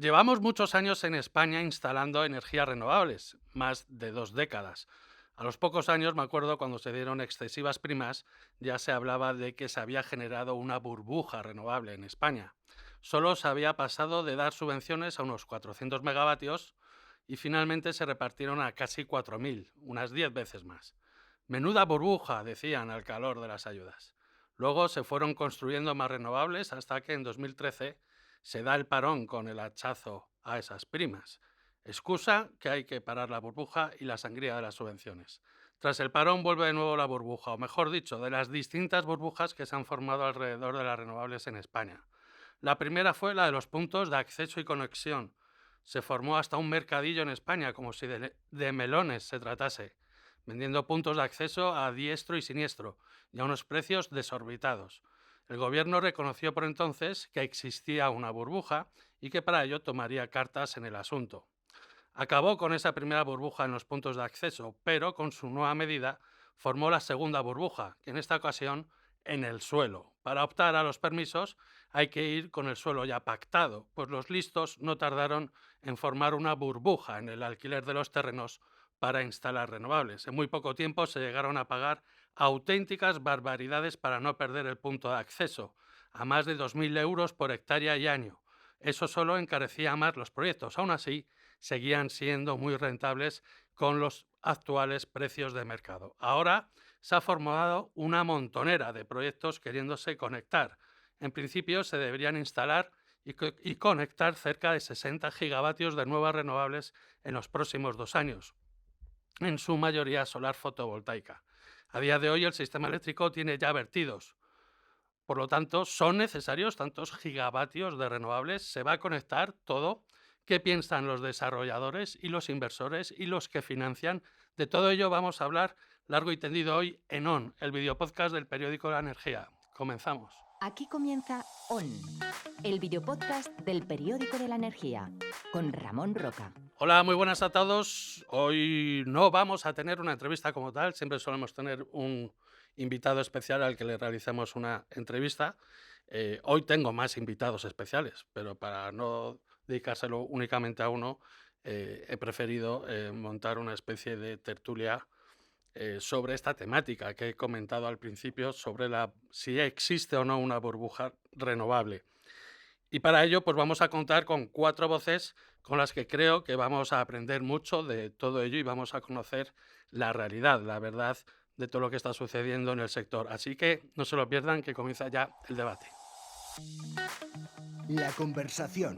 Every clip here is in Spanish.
Llevamos muchos años en España instalando energías renovables, más de 2 décadas. A los pocos años, me acuerdo, cuando se dieron excesivas primas, ya se hablaba de que se había generado una burbuja renovable en España. Solo se había pasado de dar subvenciones a unos 400 megavatios y finalmente se repartieron a casi 4.000, unas 10 veces más. Menuda burbuja, decían al calor de las ayudas. Luego se fueron construyendo más renovables hasta que en 2013 se da el parón con el hachazo a esas primas. Excusa que hay que parar la burbuja y la sangría de las subvenciones. Tras el parón vuelve de nuevo la burbuja, o mejor dicho, de las distintas burbujas que se han formado alrededor de las renovables en España. La primera fue la de los puntos de acceso y conexión. Se formó hasta un mercadillo en España, como si de melones se tratase, vendiendo puntos de acceso a diestro y siniestro, y a unos precios desorbitados. El gobierno reconoció por entonces que existía una burbuja y que para ello tomaría cartas en el asunto. Acabó con esa primera burbuja en los puntos de acceso, pero con su nueva medida formó la segunda burbuja, que en esta ocasión en el suelo. Para optar a los permisos hay que ir con el suelo ya pactado, pues los listos no tardaron en formar una burbuja en el alquiler de los terrenos para instalar renovables. En muy poco tiempo se llegaron a pagar auténticas barbaridades para no perder el punto de acceso, a más de 2.000 euros por hectárea y año. Eso solo encarecía más los proyectos. Aún así, seguían siendo muy rentables con los actuales precios de mercado. Ahora se ha formado una montonera de proyectos queriéndose conectar. En principio se deberían instalar y conectar cerca de 60 gigavatios de nuevas renovables en los próximos 2 años, en su mayoría solar fotovoltaica. A día de hoy el sistema eléctrico tiene ya vertidos. Por lo tanto, son necesarios tantos gigavatios de renovables. ¿Se va a conectar todo? ¿Qué piensan los desarrolladores y los inversores y los que financian? De todo ello vamos a hablar largo y tendido hoy en ON, el videopodcast del periódico La Energía. Comenzamos. Aquí comienza ON, el videopodcast del periódico de la energía, con Ramón Roca. Hola, muy buenas a todos. Hoy no vamos a tener una entrevista como tal, siempre solemos tener un invitado especial al que le realicemos una entrevista. Hoy tengo más invitados especiales, pero para no dedicárselo únicamente a uno, he preferido montar una especie de tertulia sobre esta temática que he comentado al principio, sobre si existe o no una burbuja renovable. Y para ello, pues vamos a contar con 4 voces con las que creo que vamos a aprender mucho de todo ello y vamos a conocer la realidad, la verdad de todo lo que está sucediendo en el sector. Así que no se lo pierdan, que comienza ya el debate. La conversación.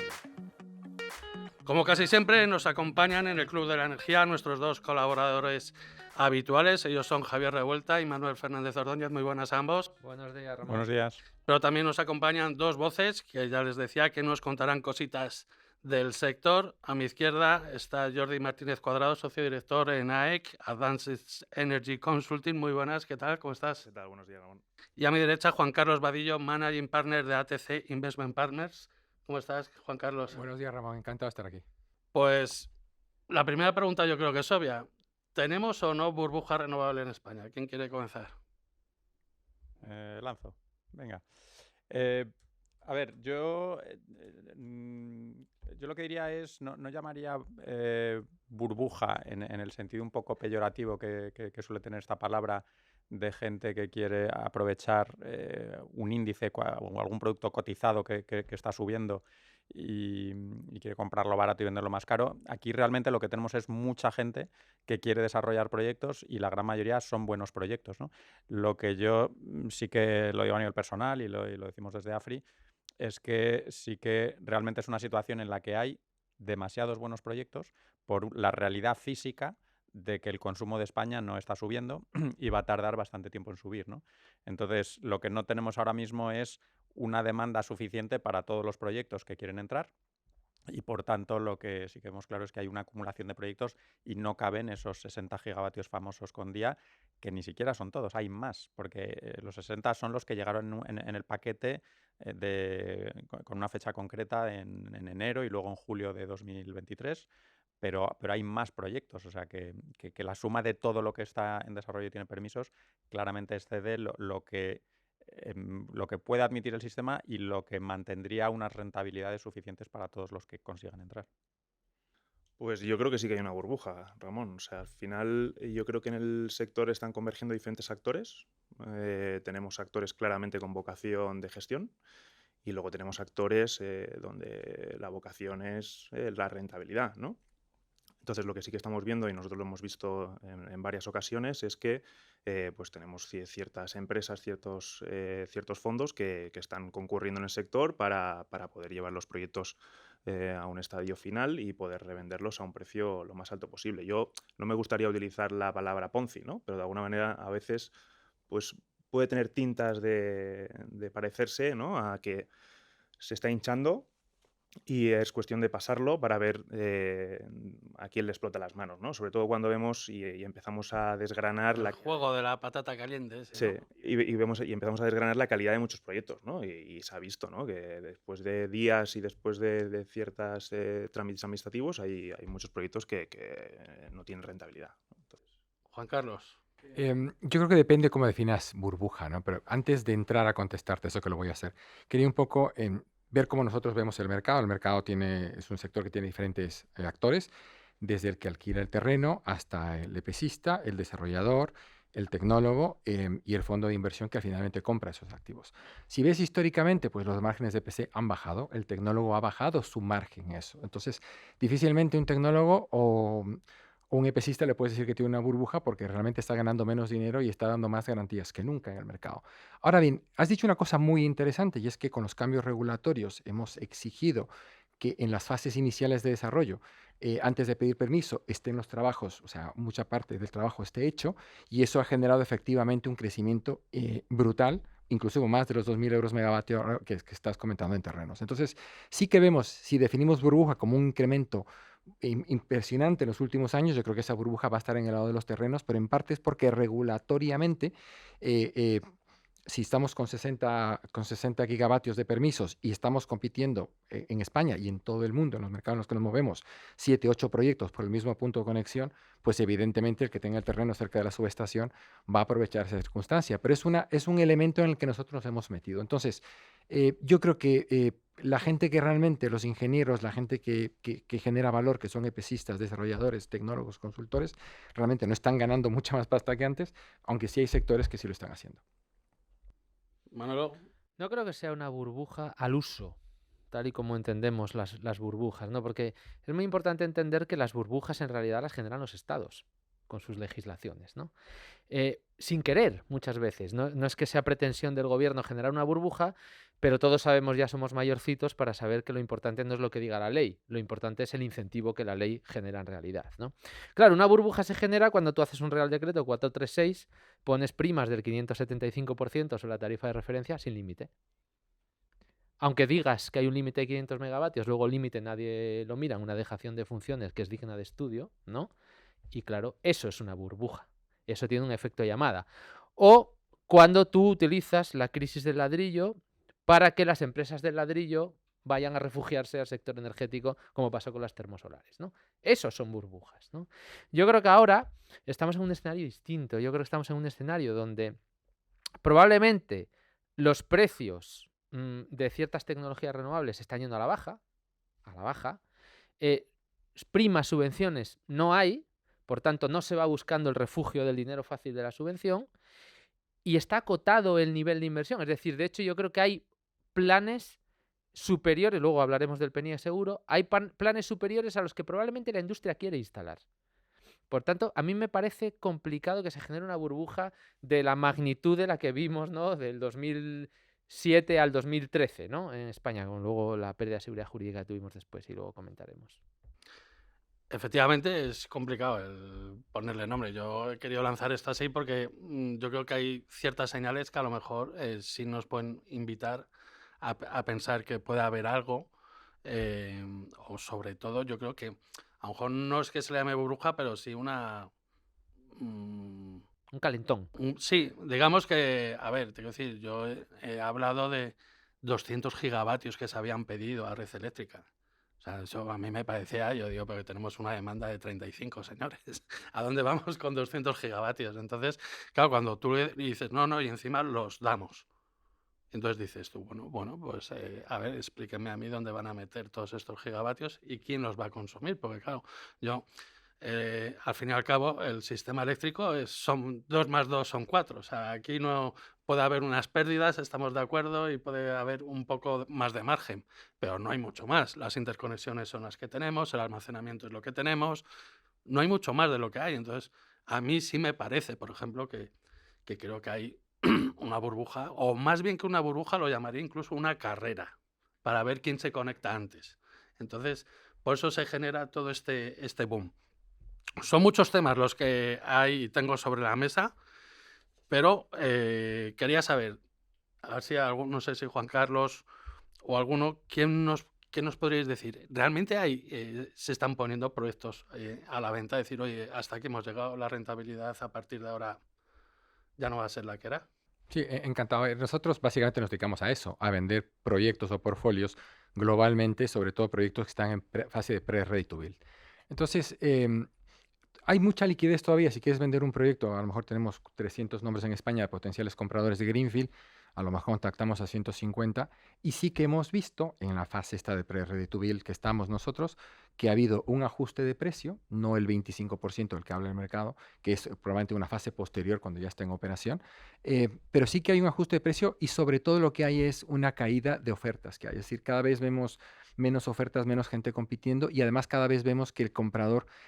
Como casi siempre, nos acompañan en el Club de la Energía nuestros dos colaboradores habituales. Ellos son Javier Revuelta y Manuel Fernández Ordóñez. Muy buenas a ambos. Buenos días, Ramón. Buenos días. Pero también nos acompañan dos voces que ya les decía que nos contarán cositas del sector. A mi izquierda está Jordi Martínez Cuadrado, socio director en AEC, Advanced Energy Consulting. Muy buenas, ¿qué tal? ¿Cómo estás? ¿Qué tal? Buenos días, Ramón. Y a mi derecha, Juan Carlos Vadillo, Managing Partner de ATC Investment Partners. ¿Cómo estás, Juan Carlos? Buenos días, Ramón. Encantado de estar aquí. Pues la primera pregunta yo creo que es obvia. ¿Tenemos o no burbuja renovable en España? ¿Quién quiere comenzar? Lanzo. Venga. Eh, a ver, yo lo que diría es, no llamaría burbuja en el sentido un poco peyorativo que suele tener esta palabra de gente que quiere aprovechar un índice o algún producto cotizado que está subiendo y quiere comprarlo barato y venderlo más caro. Aquí realmente lo que tenemos es mucha gente que quiere desarrollar proyectos y la gran mayoría son buenos proyectos, ¿no? Lo que yo sí que lo digo a nivel personal y lo decimos desde AFRI, es que sí que realmente es una situación en la que hay demasiados buenos proyectos por la realidad física de que el consumo de España no está subiendo y va a tardar bastante tiempo en subir, ¿no? Entonces, lo que no tenemos ahora mismo es una demanda suficiente para todos los proyectos que quieren entrar. Y por tanto, lo que sí que vemos claro es que hay una acumulación de proyectos y no caben esos 60 gigavatios famosos con día, que ni siquiera son todos, hay más, porque los 60 son los que llegaron en el paquete con una fecha concreta en enero y luego en julio de 2023, pero hay más proyectos, o sea que la suma de todo lo que está en desarrollo y tiene permisos claramente excede lo que lo que puede admitir el sistema y lo que mantendría unas rentabilidades suficientes para todos los que consigan entrar. Pues yo creo que sí que hay una burbuja, Ramón. O sea, al final yo creo que en el sector están convergiendo diferentes actores. Tenemos actores claramente con vocación de gestión y luego tenemos actores donde la vocación es la rentabilidad, ¿no? Entonces, lo que sí que estamos viendo, y nosotros lo hemos visto en varias ocasiones, es que pues tenemos ciertas empresas, ciertos fondos que están concurriendo en el sector para poder llevar los proyectos a un estadio final y poder revenderlos a un precio lo más alto posible. Yo no me gustaría utilizar la palabra Ponzi, ¿no? Pero de alguna manera a veces pues, puede tener tintas de parecerse, ¿no?, a que se está hinchando y es cuestión de pasarlo para ver a quién le explota las manos, ¿no? Sobre todo cuando vemos y empezamos a desgranar El juego de la patata caliente ese, sí, ¿no? y empezamos a desgranar la calidad de muchos proyectos, ¿no? Y se ha visto, ¿no?, que después de días y después de ciertos trámites administrativos hay muchos proyectos que no tienen rentabilidad, ¿no? Entonces, Juan Carlos. Yo creo que depende cómo definas burbuja, ¿no? Pero antes de entrar a contestarte eso que lo voy a hacer, quería un poco ver cómo nosotros vemos el mercado. El mercado es un sector que tiene diferentes actores, desde el que alquila el terreno hasta el EPCista, el desarrollador, el tecnólogo y el fondo de inversión que finalmente compra esos activos. Si ves históricamente, pues los márgenes de EPC han bajado, el tecnólogo ha bajado su margen en eso. Entonces, difícilmente un tecnólogo o un EPCista le puedes decir que tiene una burbuja porque realmente está ganando menos dinero y está dando más garantías que nunca en el mercado. Ahora bien, has dicho una cosa muy interesante y es que con los cambios regulatorios hemos exigido que en las fases iniciales de desarrollo, antes de pedir permiso, estén los trabajos, o sea, mucha parte del trabajo esté hecho y eso ha generado efectivamente un crecimiento brutal, inclusive más de los 2.000 euros megavatio hora que estás comentando en terrenos. Entonces, sí que vemos, si definimos burbuja como un incremento impresionante en los últimos años, yo creo que esa burbuja va a estar en el lado de los terrenos, pero en parte es porque regulatoriamente, si estamos con 60 gigavatios de permisos y estamos compitiendo en España y en todo el mundo, en los mercados en los que nos movemos, 7, 8 proyectos por el mismo punto de conexión, pues evidentemente el que tenga el terreno cerca de la subestación va a aprovechar esa circunstancia. Pero es un elemento en el que nosotros nos hemos metido. Entonces, yo creo que la gente que realmente, los ingenieros, la gente que genera valor, que son EPCistas, desarrolladores, tecnólogos, consultores, realmente no están ganando mucha más pasta que antes, aunque sí hay sectores que sí lo están haciendo. Manolo. No creo que sea una burbuja al uso, tal y como entendemos las burbujas, ¿no? Porque es muy importante entender que las burbujas en realidad las generan los estados con sus legislaciones, ¿no? Sin querer, muchas veces. No es que sea pretensión del gobierno generar una burbuja, pero todos sabemos, ya somos mayorcitos para saber que lo importante no es lo que diga la ley, lo importante es el incentivo que la ley genera en realidad, ¿no? Claro, una burbuja se genera cuando tú haces un Real Decreto 436, pones primas del 575% sobre la tarifa de referencia sin límite. Aunque digas que hay un límite de 500 megavatios, luego el límite nadie lo mira, una dejación de funciones que es digna de estudio, ¿no? Y claro, eso es una burbuja. Eso tiene un efecto llamada. O cuando tú utilizas la crisis del ladrillo para que las empresas del ladrillo vayan a refugiarse al sector energético, como pasó con las termosolares, ¿no? Esos son burbujas, ¿no? Yo creo que ahora estamos en un escenario distinto. Yo creo que estamos en un escenario donde probablemente los precios de ciertas tecnologías renovables están yendo a la baja. Primas, subvenciones no hay, por tanto no se va buscando el refugio del dinero fácil de la subvención y está acotado el nivel de inversión. Es decir, de hecho yo creo que hay planes superiores, luego hablaremos del PNIE seguro, hay planes superiores a los que probablemente la industria quiere instalar. Por tanto, a mí me parece complicado que se genere una burbuja de la magnitud de la que vimos, ¿no?, del 2007 al 2013, ¿no?, en España, con luego la pérdida de seguridad jurídica que tuvimos después y luego comentaremos. Efectivamente, es complicado el ponerle nombre. Yo he querido lanzar esto así porque yo creo que hay ciertas señales que a lo mejor sí nos pueden invitar a pensar que puede haber algo, o sobre todo yo creo que a lo mejor no es que se le llame burbuja, pero sí una... Un calentón. Sí, digamos que, a ver, te quiero decir, yo he hablado de 200 gigavatios que se habían pedido a Red Eléctrica. O sea, eso a mí me parecía, yo digo, pero tenemos una demanda de 35, señores. ¿A dónde vamos con 200 gigavatios? Entonces, claro, cuando tú le dices, no, y encima los damos. Entonces dices tú, bueno, pues a ver, explíquenme a mí dónde van a meter todos estos gigavatios y quién los va a consumir, porque claro, yo, al fin y al cabo, el sistema eléctrico son 2 más 2 son 4, o sea, aquí no puede haber unas pérdidas, estamos de acuerdo, y puede haber un poco más de margen, pero no hay mucho más. Las interconexiones son las que tenemos, el almacenamiento es lo que tenemos, no hay mucho más de lo que hay. Entonces, a mí sí me parece, por ejemplo, que creo que hay una burbuja, o más bien que una burbuja lo llamaría incluso una carrera, para ver quién se conecta antes. Entonces, por eso se genera todo este boom. Son muchos temas los que hay y tengo sobre la mesa, pero quería saber, a ver si no sé si Juan Carlos o alguno, ¿qué nos podríais decir? ¿Realmente se están poniendo proyectos a la venta? Decir, oye, hasta aquí hemos llegado, la rentabilidad a partir de ahora ya no va a ser la que era. Sí, encantado. Nosotros básicamente nos dedicamos a eso, a vender proyectos o portfolios globalmente, sobre todo proyectos que están en fase de pre-ready to build. Entonces, hay mucha liquidez todavía. Si quieres vender un proyecto, a lo mejor tenemos 300 nombres en España de potenciales compradores de Greenfield, a lo mejor contactamos a 150 y sí que hemos visto en la fase esta de pre-ready to build que estamos nosotros, que ha habido un ajuste de precio, no el 25% del que habla el mercado, que es probablemente una fase posterior cuando ya está en operación, pero sí que hay un ajuste de precio y sobre todo lo que hay es una caída de ofertas que hay. Es decir, cada vez vemos menos ofertas, menos gente compitiendo y además cada vez vemos que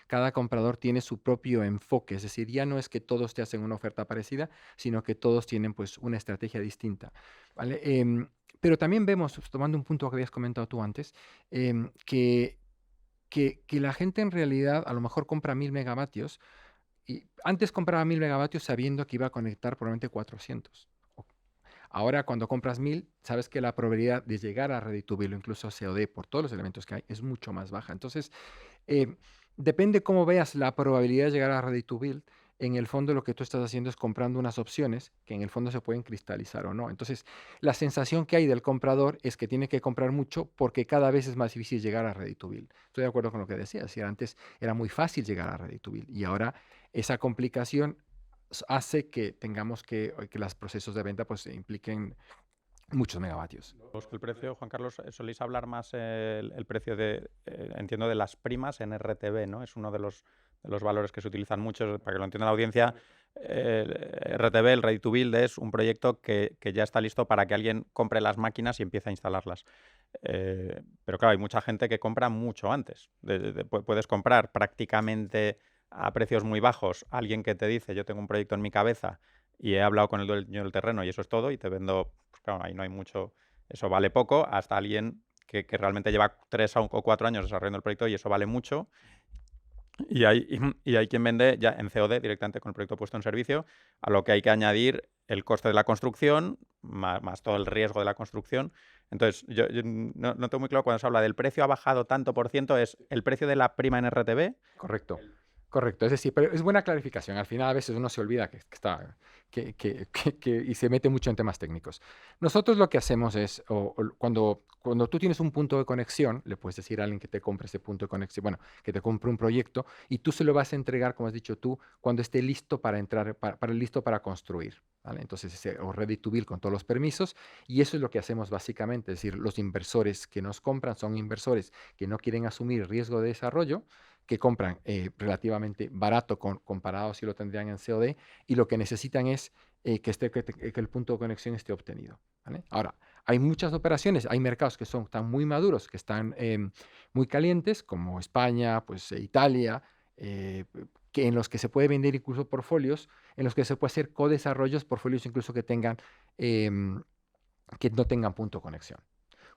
cada comprador tiene su propio enfoque, es decir, ya no es que todos te hacen una oferta parecida, sino que todos tienen pues una estrategia distinta, ¿vale? Pero también vemos, tomando un punto que habías comentado tú antes, que la gente en realidad a lo mejor compra 1000 megavatios y antes compraba 1000 megavatios sabiendo que iba a conectar probablemente 400. Ahora, cuando compras 1000, sabes que la probabilidad de llegar a Ready to Build o incluso a COD por todos los elementos que hay es mucho más baja. Entonces, eh, depende cómo veas la probabilidad de llegar a Ready to Build. En el fondo, lo que tú estás haciendo es comprando unas opciones que en el fondo se pueden cristalizar o no. Entonces, la sensación que hay del comprador es que tiene que comprar mucho porque cada vez es más difícil llegar a Ready to Build. Estoy de acuerdo con lo que decías. Si antes era muy fácil llegar a Ready to Build y ahora esa complicación hace que tengamos que los procesos de venta pues impliquen muchos megavatios. El precio, Juan Carlos, soléis hablar más el precio entiendo, de las primas en RTV, ¿no? Es uno de los valores que se utilizan mucho, para que lo entienda la audiencia. RTV, el Ready to Build, es un proyecto que ya está listo para que alguien compre las máquinas y empiece a instalarlas. Pero claro, hay mucha gente que compra mucho antes. Puedes comprar prácticamente a precios muy bajos. Alguien que te dice, yo tengo un proyecto en mi cabeza y he hablado con el dueño del terreno y eso es todo, y te vendo, pues claro, ahí no hay mucho, eso vale poco, hasta alguien que realmente lleva 3 o 4 años desarrollando el proyecto y eso vale mucho. Y hay quien vende ya en COD directamente con el proyecto puesto en servicio, a lo que hay que añadir el coste de la construcción, más todo el riesgo de la construcción. Entonces, yo no tengo muy claro cuando se habla del precio ha bajado tanto por ciento, ¿es el precio de la prima en RTV? Correcto. Correcto, es decir, pero es buena clarificación. Al final a veces uno se olvida y se mete mucho en temas técnicos. Nosotros lo que hacemos es, cuando tú tienes un punto de conexión, le puedes decir a alguien que te compre ese punto de conexión, bueno, que te compre un proyecto y tú se lo vas a entregar, como has dicho tú, cuando esté listo para entrar, listo para construir. ¿Vale? Entonces, o ready to build con todos los permisos, y eso es lo que hacemos básicamente. Es decir, los inversores que nos compran son inversores que no quieren asumir riesgo de desarrollo, que compran relativamente barato comparado si lo tendrían en COD, y lo que necesitan es que el punto de conexión esté obtenido, ¿vale? Ahora, hay muchas operaciones, hay mercados que están muy maduros, que están muy calientes, como España, pues Italia, en los que se puede vender incluso portfolios, en los que se puede hacer co-desarrollos, portfolios incluso que no tengan punto de conexión.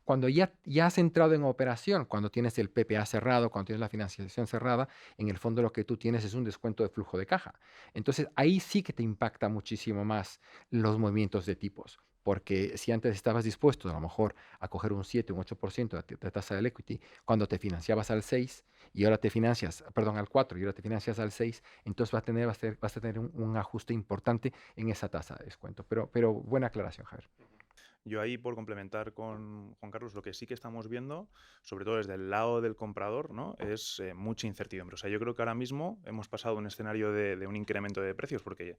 Cuando ya has entrado en operación, cuando tienes el PPA cerrado, cuando tienes la financiación cerrada, en el fondo lo que tú tienes es un descuento de flujo de caja. Entonces, ahí sí que te impacta muchísimo más los movimientos de tipos, porque si antes estabas dispuesto a lo mejor a coger un 7, un 8% de tasa del equity, cuando te financiabas al 6 y ahora te financias, perdón, al 4 y ahora te financias al 6, entonces vas a tener un ajuste importante en esa tasa de descuento. Pero buena aclaración, Javier. Yo ahí, por complementar con Juan Carlos, lo que sí que estamos viendo, sobre todo desde el lado del comprador, ¿no? Es mucha incertidumbre. O sea, yo creo que ahora mismo hemos pasado un escenario de un incremento de precios, porque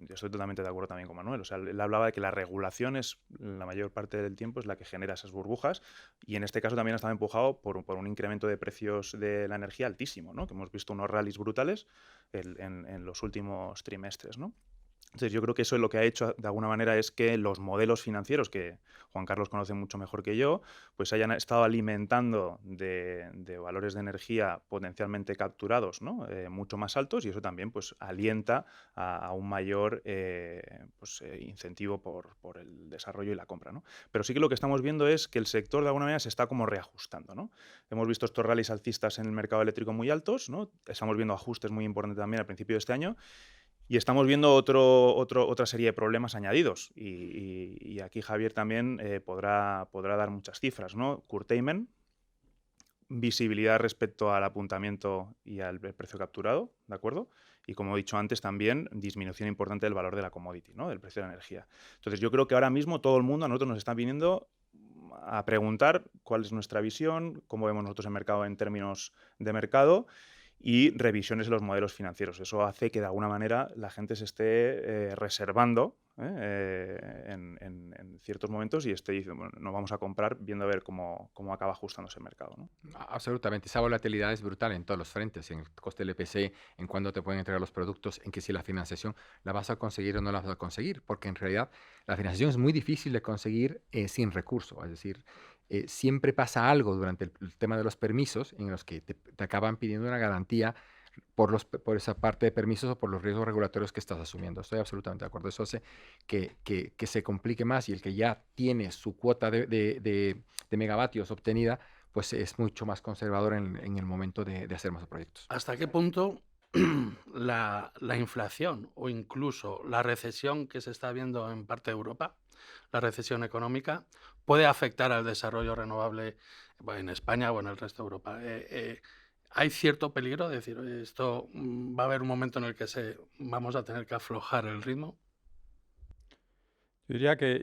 yo estoy totalmente de acuerdo también con Manuel. O sea, él hablaba de que la regulación es, la mayor parte del tiempo, es la que genera esas burbujas, y en este caso también estaba empujado por un incremento de precios de la energía altísimo, ¿no? Que hemos visto unos rallies brutales en los últimos trimestres, ¿no? Entonces yo creo que eso lo que ha hecho de alguna manera es que los modelos financieros, que Juan Carlos conoce mucho mejor que yo, pues hayan estado alimentando de valores de energía potencialmente capturados, ¿no? Mucho más altos, y eso también pues alienta a un mayor incentivo por el desarrollo y la compra, ¿no? Pero sí que lo que estamos viendo es que el sector de alguna manera se está como reajustando, ¿no? Hemos visto estos rallies alcistas en el mercado eléctrico muy altos, ¿no? Estamos viendo ajustes muy importantes también al principio de este año. Y estamos viendo otra serie de problemas añadidos. Y aquí Javier también podrá dar muchas cifras, ¿no? Curtailment, visibilidad respecto al apuntamiento y al precio capturado, ¿de acuerdo? Y como he dicho antes también, disminución importante del valor de la commodity, ¿no? Del precio de la energía. Entonces yo creo que ahora mismo todo el mundo, a nosotros nos está viniendo a preguntar cuál es nuestra visión, cómo vemos nosotros el mercado en términos de mercado, y revisiones de los modelos financieros. Eso hace que de alguna manera la gente se esté reservando en ciertos momentos y esté diciendo, bueno, no vamos a comprar viendo a ver cómo acaba ajustándose el mercado, ¿no? Absolutamente. Esa volatilidad es brutal en todos los frentes, en el coste del EPC, en cuándo te pueden entregar los productos, en que si la financiación la vas a conseguir o no la vas a conseguir, porque en realidad la financiación es muy difícil de conseguir sin recurso. Es decir, siempre pasa algo durante el tema de los permisos en los que te acaban pidiendo una garantía por esa parte de permisos o por los riesgos regulatorios que estás asumiendo. Estoy absolutamente de acuerdo. Eso hace que se complique más, y el que ya tiene su cuota de megavatios obtenida, pues es mucho más conservador en el momento de hacer más proyectos. ¿Hasta qué punto la inflación o incluso la recesión que se está viendo en parte de Europa, la recesión económica, puede afectar al desarrollo renovable en España o en el resto de Europa? ¿Hay cierto peligro de decir, oye, esto va a haber un momento en el que vamos a tener que aflojar el ritmo? Yo diría que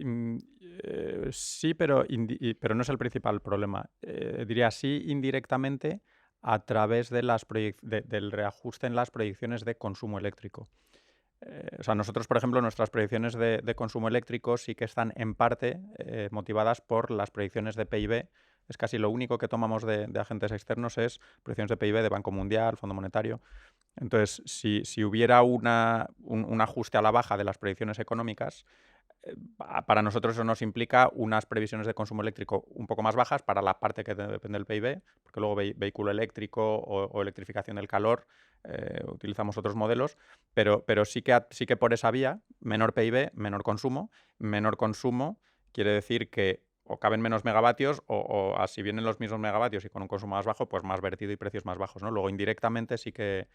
sí, pero no es el principal problema. Diría sí indirectamente a través de del reajuste en las proyecciones de consumo eléctrico. O sea, nosotros, por ejemplo, nuestras proyecciones de consumo eléctrico sí que están en parte motivadas por las proyecciones de PIB. Es casi lo único que tomamos de agentes externos es proyecciones de PIB de Banco Mundial, Fondo Monetario. Entonces, si hubiera un ajuste a la baja de las proyecciones económicas, para nosotros eso nos implica unas previsiones de consumo eléctrico un poco más bajas para la parte que depende del PIB, porque luego vehículo eléctrico o electrificación del calor, utilizamos otros modelos, pero sí que por esa vía, menor PIB, menor consumo quiere decir que o caben menos megavatios o si vienen los mismos megavatios y con un consumo más bajo, pues más vertido y precios más bajos, ¿no? Luego indirectamente sí que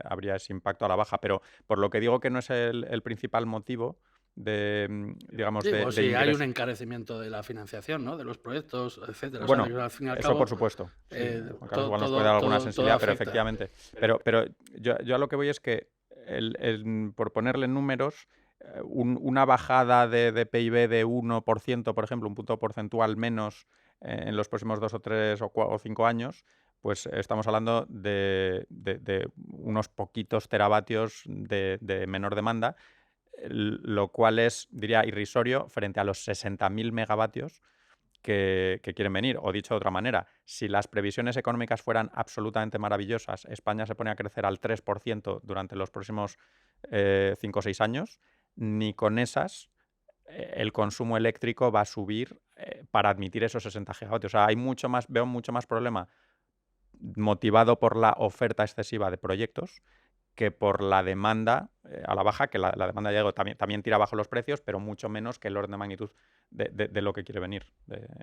habría ese impacto a la baja, pero por lo que digo que no es el principal motivo de, digamos, Sí, de o si hay ingreso. un encarecimiento de la financiación, ¿no? De los proyectos, etcétera. Bueno, O sea, que al fin y al eso cabo, por supuesto. Sí, Juan Carlos igual nos todo- puede dar alguna todo sensibilidad, pero afecta. efectivamente. Pero yo a lo que voy es que, por ponerle números, una bajada de PIB de 1%, por ejemplo, un punto porcentual menos en los próximos 2 o 3 o 5 años, pues estamos hablando de unos poquitos teravatios de menor demanda, lo cual es, diría, irrisorio frente a los 60.000 megavatios que quieren venir. O dicho de otra manera, si las previsiones económicas fueran absolutamente maravillosas, España se pone a crecer al 3% durante los próximos 5 o 6 años, ni con esas el consumo eléctrico va a subir para admitir esos 60 gigavatios. O sea, veo mucho más problema motivado por la oferta excesiva de proyectos que por la demanda a la baja, que la demanda ya digo, también tira abajo los precios, pero mucho menos que el orden de magnitud de lo que quiere venir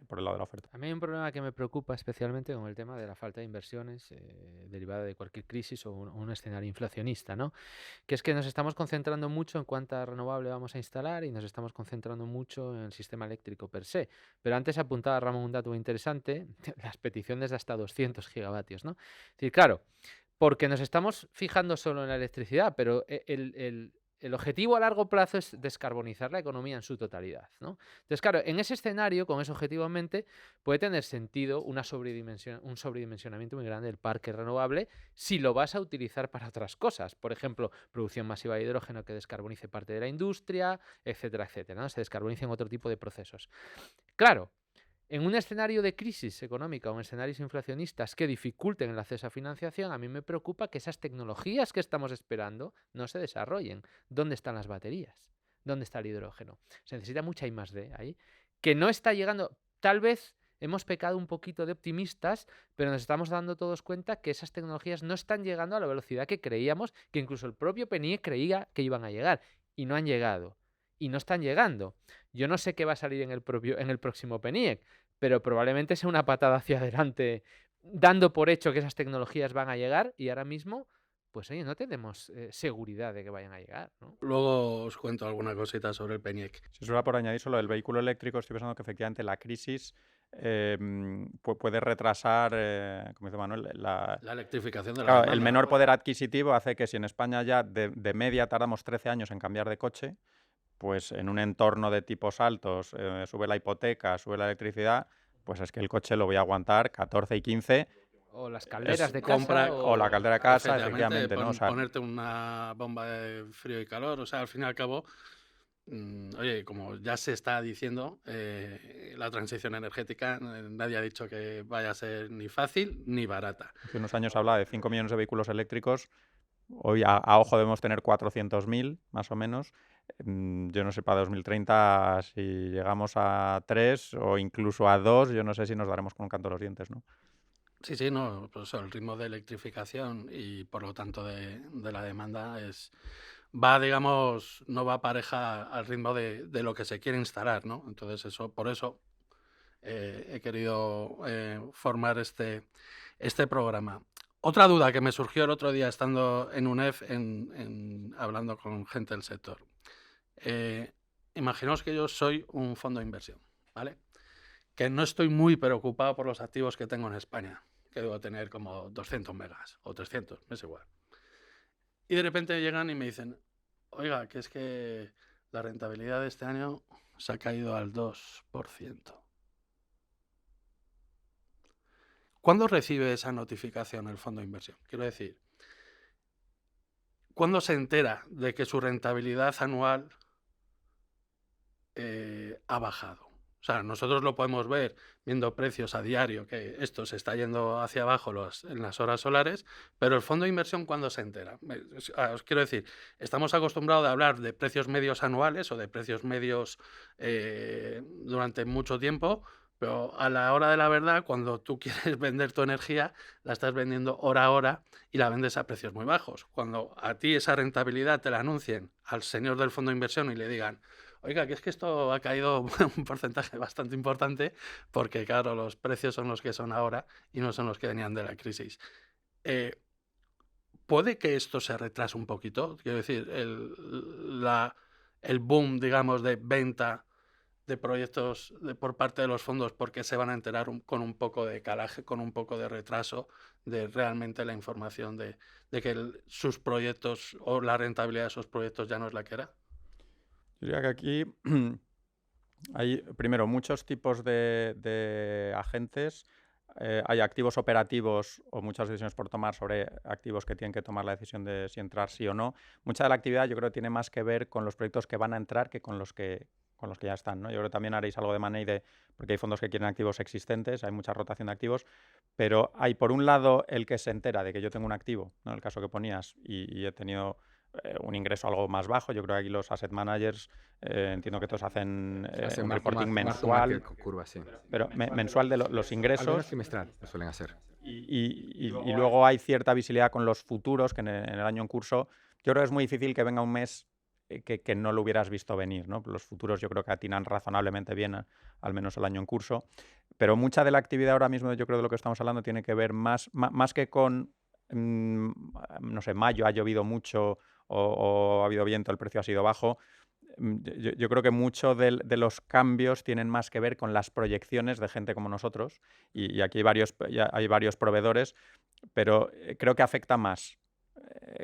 por el lado de la oferta. A mí hay un problema que me preocupa especialmente con el tema de la falta de inversiones derivada de cualquier crisis o un escenario inflacionista, ¿no? Que es que nos estamos concentrando mucho en cuánta renovable vamos a instalar y nos estamos concentrando mucho en el sistema eléctrico per se. Pero antes apuntaba Ramón un dato muy interesante, las peticiones de hasta 200 gigavatios, ¿no? Es decir, claro, porque nos estamos fijando solo en la electricidad, pero el objetivo a largo plazo es descarbonizar la economía en su totalidad, ¿no? Entonces, claro, en ese escenario, con ese objetivo en mente, puede tener sentido un sobredimensionamiento muy grande del parque renovable si lo vas a utilizar para otras cosas. Por ejemplo, producción masiva de hidrógeno que descarbonice parte de la industria, etcétera, etcétera, ¿no? Se descarbonicen otro tipo de procesos. Claro, en un escenario de crisis económica o en escenarios inflacionistas que dificulten el acceso a financiación, a mí me preocupa que esas tecnologías que estamos esperando no se desarrollen. ¿Dónde están las baterías? ¿Dónde está el hidrógeno? Se necesita mucha I+D ahí, que no está llegando. Tal vez hemos pecado un poquito de optimistas, pero nos estamos dando todos cuenta que esas tecnologías no están llegando a la velocidad que creíamos, que incluso el propio PNIEC creía que iban a llegar, y no han llegado. Y no están llegando. Yo no sé qué va a salir en el próximo PNIEC, pero probablemente sea una patada hacia adelante, dando por hecho que esas tecnologías van a llegar y ahora mismo, pues oye, no tenemos seguridad de que vayan a llegar, ¿no? Luego os cuento alguna cosita sobre el PNIEC. Si solo por añadir solo el vehículo eléctrico, estoy pensando que efectivamente la crisis puede retrasar, como dice Manuel, La electrificación de la claro, el demanda. menor poder adquisitivo hace que si en España ya de media tardamos 13 años en cambiar de coche, pues en un entorno de tipos altos, sube la hipoteca, sube la electricidad, pues es que el coche lo voy a aguantar 14 y 15. O las calderas Es de casa. compra- O la caldera de casa, efectivamente, ¿no? O sea, ponerte una bomba de frío y calor, o sea, al fin y al cabo, oye, como ya se está diciendo, la transición energética, nadie ha dicho que vaya a ser ni fácil ni barata. hace unos años hablaba de 5 millones de vehículos eléctricos. Hoy a ojo debemos tener 400.000, más o menos. Yo no sé para 2030 si llegamos a 3 o incluso a 2, yo no sé si nos daremos con un canto a los dientes, ¿no? Sí, no, pues el ritmo de electrificación y por lo tanto de la demanda digamos, no va pareja al ritmo de lo que se quiere instalar, ¿no? Entonces por eso he querido formar este programa. Otra duda que me surgió el otro día estando en UNEF hablando con gente del sector. Imaginaos que yo soy un fondo de inversión, ¿vale? Que no estoy muy preocupado por los activos que tengo en España, que debo tener como 200 megas o 300, me es igual. Y de repente llegan y me dicen, oiga, que es que la rentabilidad de este año se ha caído al 2%. ¿Cuándo recibe esa notificación el fondo de inversión? Quiero decir, ¿cuándo se entera de que su rentabilidad anual ha bajado? O sea, nosotros lo podemos ver viendo precios a diario, que esto se está yendo hacia abajo en las horas solares, pero el fondo de inversión, ¿cuándo se entera? Os quiero decir, estamos acostumbrados a hablar de precios medios anuales o de precios medios durante mucho tiempo, pero a la hora de la verdad, cuando tú quieres vender tu energía, la estás vendiendo hora a hora y la vendes a precios muy bajos. Cuando a ti esa rentabilidad te la anuncien al señor del fondo de inversión y le digan, oiga, que es que esto ha caído un porcentaje bastante importante porque, claro, los precios son los que son ahora y no son los que venían de la crisis. ¿Puede que esto se retrase un poquito? Quiero decir, el boom, digamos, de venta de proyectos por parte de los fondos porque se van a enterar con un poco de calaje, con un poco de retraso de realmente la información de que sus proyectos o la rentabilidad de esos proyectos ya no es la que era. Yo diría que aquí hay, primero, muchos tipos de agentes. Hay activos operativos o muchas decisiones por tomar sobre activos que tienen que tomar la decisión de si entrar sí o no. Mucha de la actividad yo creo que tiene más que ver con los proyectos que van a entrar que con los que ya están, ¿no? Yo creo que también haréis algo de money porque hay fondos que quieren activos existentes, hay mucha rotación de activos, pero hay por un lado el que se entera de que yo tengo un activo, ¿no? En el caso que ponías, y he tenido un ingreso algo más bajo. Yo creo que aquí los asset managers entiendo que todos hacen un reporting mensual, curva, sí. pero mensual de los Al menos ingresos. trimestral lo suelen hacer. Y luego hay cierta visibilidad con los futuros, que en el año en curso, yo creo que es muy difícil que venga un mes que no lo hubieras visto venir, ¿no? Los futuros yo creo que atinan razonablemente bien, al menos el año en curso, pero mucha de la actividad ahora mismo, yo creo de lo que estamos hablando, tiene que ver más que con, no sé, mayo ha llovido mucho o ha habido viento, el precio ha sido bajo. Yo creo que mucho de los cambios tienen más que ver con las proyecciones de gente como nosotros, y aquí hay varios proveedores, pero creo que afecta más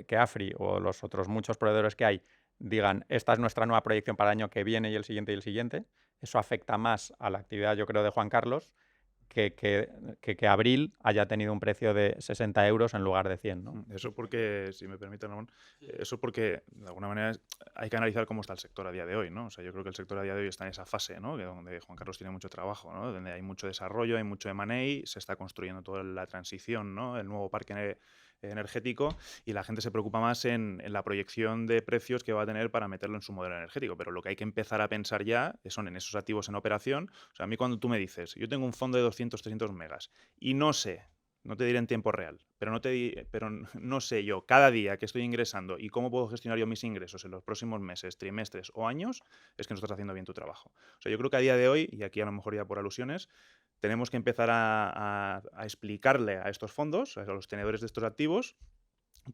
que AFRI o los otros muchos proveedores que hay digan, esta es nuestra nueva proyección para el año que viene y el siguiente, eso afecta más a la actividad, yo creo, de Juan Carlos, que abril haya tenido un precio de 60 euros en lugar de 100, ¿no? Eso porque, si me permite, Ramón, eso porque de alguna manera hay que analizar cómo está el sector a día de hoy, ¿no? O sea, yo creo que el sector a día de hoy está en esa fase, ¿no? Donde Juan Carlos tiene mucho trabajo, ¿no? Donde hay mucho desarrollo, hay mucho M&A, se está construyendo toda la transición, ¿no? El nuevo parque energético, y la gente se preocupa más en la proyección de precios que va a tener para meterlo en su modelo energético. Pero lo que hay que empezar a pensar ya son en esos activos en operación. O sea, a mí cuando tú me dices, yo tengo un fondo de 200, 300 megas y no sé, no te diré en tiempo real, pero no sé yo cada día que estoy ingresando y cómo puedo gestionar yo mis ingresos en los próximos meses, trimestres o años, es que no estás haciendo bien tu trabajo. O sea, yo creo que a día de hoy, y aquí a lo mejor ya por alusiones, tenemos que empezar a explicarle a estos fondos, a los tenedores de estos activos,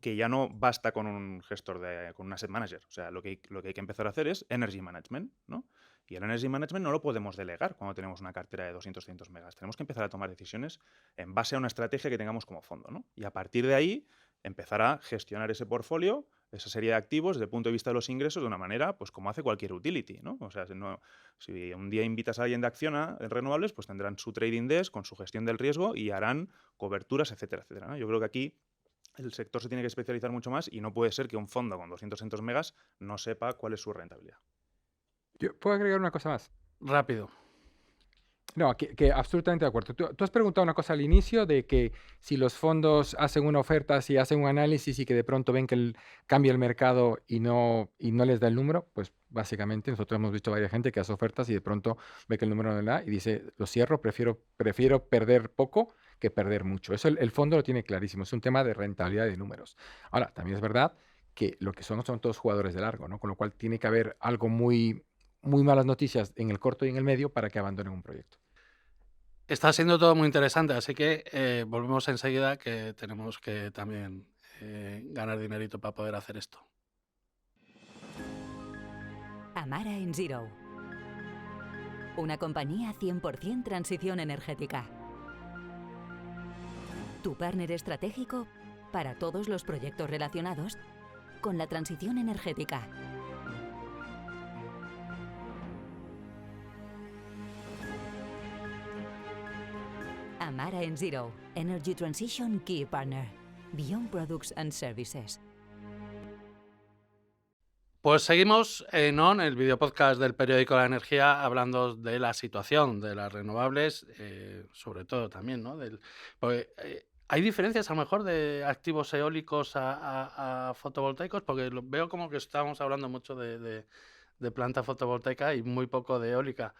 que ya no basta con un gestor, con un asset manager. O sea, lo que hay que empezar a hacer es energy management, ¿no? Y el energy management no lo podemos delegar cuando tenemos una cartera de 200, 300 megas. Tenemos que empezar a tomar decisiones en base a una estrategia que tengamos como fondo, ¿no? Y a partir de ahí empezar a gestionar ese portfolio, esa serie de activos desde el punto de vista de los ingresos de una manera, pues como hace cualquier utility, ¿no? O sea, si un día invitas a alguien de Acciona en renovables, pues tendrán su trading desk con su gestión del riesgo y harán coberturas, etcétera, etcétera, ¿no? Yo creo que aquí el sector se tiene que especializar mucho más y no puede ser que un fondo con 200, 300 megas no sepa cuál es su rentabilidad. Yo puedo agregar una cosa más. Rápido. No, que absolutamente de acuerdo. Tú has preguntado una cosa al inicio de que si los fondos hacen una oferta, si hacen un análisis y que de pronto ven que cambia el mercado y no les da el número, pues básicamente nosotros hemos visto varias gente que hace ofertas y de pronto ve que el número no le da y dice, lo cierro, prefiero perder poco que perder mucho. Eso el fondo lo tiene clarísimo, es un tema de rentabilidad de números. Ahora, también es verdad que lo que son todos jugadores de largo, ¿no? Con lo cual tiene que haber algo muy malas noticias en el corto y en el medio para que abandonen un proyecto. Está siendo todo muy interesante, así que volvemos enseguida, que tenemos que también ganar dinerito para poder hacer esto. Amara en Zero. Una compañía 100% transición energética. Tu partner estratégico para todos los proyectos relacionados con la transición energética. Amara en Zero, Energy Transition Key Partner, Beyond Products and Services. Pues seguimos en ON, el videopodcast del periódico La Energía, hablando de la situación de las renovables, sobre todo también, ¿no? ¿Hay diferencias a lo mejor de activos eólicos a fotovoltaicos? Porque veo como que estamos hablando mucho de planta fotovoltaica y muy poco de eólica.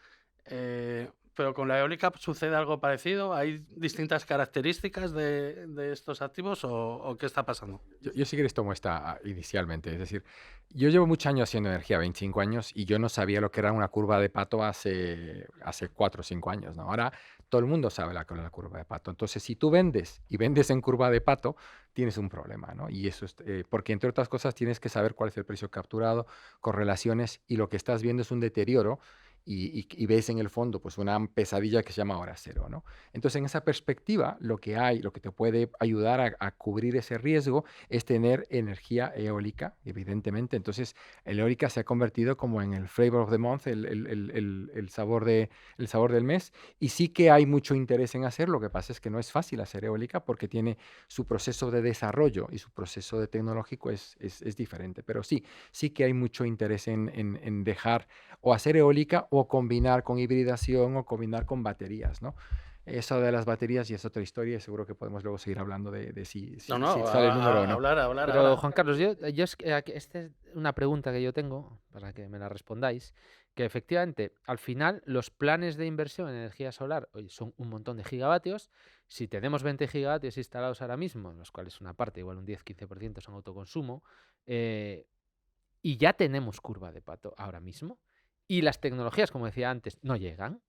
Pero con la eólica sucede algo parecido. ¿Hay distintas características de estos activos o qué está pasando? Yo sí que les tomo esta inicialmente. Es decir, yo llevo muchos años haciendo energía, 25 años, y yo no sabía lo que era una curva de Pato hace 4 o 5 años, ¿no? Ahora todo el mundo sabe la curva de Pato. Entonces, si tú vendes en curva de Pato, tienes un problema, ¿no? Y eso es porque, entre otras cosas, tienes que saber cuál es el precio capturado, correlaciones, y lo que estás viendo es un deterioro. Y ves en el fondo pues una pesadilla que se llama hora cero, ¿no? Entonces, en esa perspectiva, lo que te puede ayudar a cubrir ese riesgo es tener energía eólica, evidentemente. Entonces, la eólica se ha convertido como en el flavor of the month, el sabor del mes, y sí que hay mucho interés en hacer. Lo que pasa es que no es fácil hacer eólica porque tiene su proceso de desarrollo y su proceso de tecnológico es diferente, pero sí que hay mucho interés en dejar o hacer eólica o combinar con hibridación o combinar con baterías, ¿no? Eso de las baterías y es otra historia, y seguro que podemos luego seguir hablando de si sale el número o no. Hablar. Pero, Juan Carlos, esta es una pregunta que yo tengo, para que me la respondáis, que efectivamente, al final, los planes de inversión en energía solar hoy son un montón de gigavatios. Si tenemos 20 gigavatios instalados ahora mismo, en los cuales una parte, igual un 10-15% son autoconsumo, y ya tenemos curva de Pato ahora mismo, y las tecnologías, como decía antes, no llegan.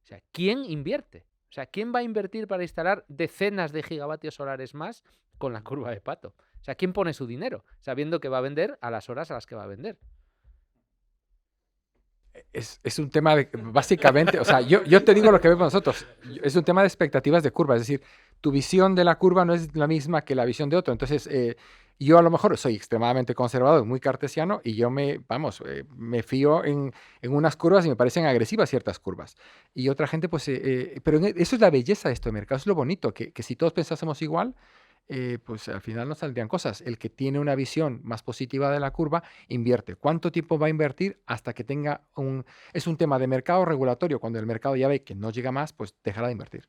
O sea, ¿quién invierte? O sea, ¿quién va a invertir para instalar decenas de gigavatios solares más con la curva de Pato? O sea, ¿quién pone su dinero sabiendo que va a vender a las horas a las que va a vender? Es un tema de, básicamente, o sea, yo te digo lo que vemos nosotros, es un tema de expectativas de curva, es decir, tu visión de la curva no es la misma que la visión de otro. Entonces, Yo a lo mejor soy extremadamente conservador, muy cartesiano, y yo me fío en unas curvas y me parecen agresivas ciertas curvas. Y otra gente, pues, pero eso es la belleza de este mercado, es lo bonito, que si todos pensásemos igual, pues al final nos saldrían cosas. El que tiene una visión más positiva de la curva, invierte. ¿Cuánto tiempo va a invertir hasta que tenga un... Es un tema de mercado regulatorio. Cuando el mercado ya ve que no llega más, pues dejará de invertir.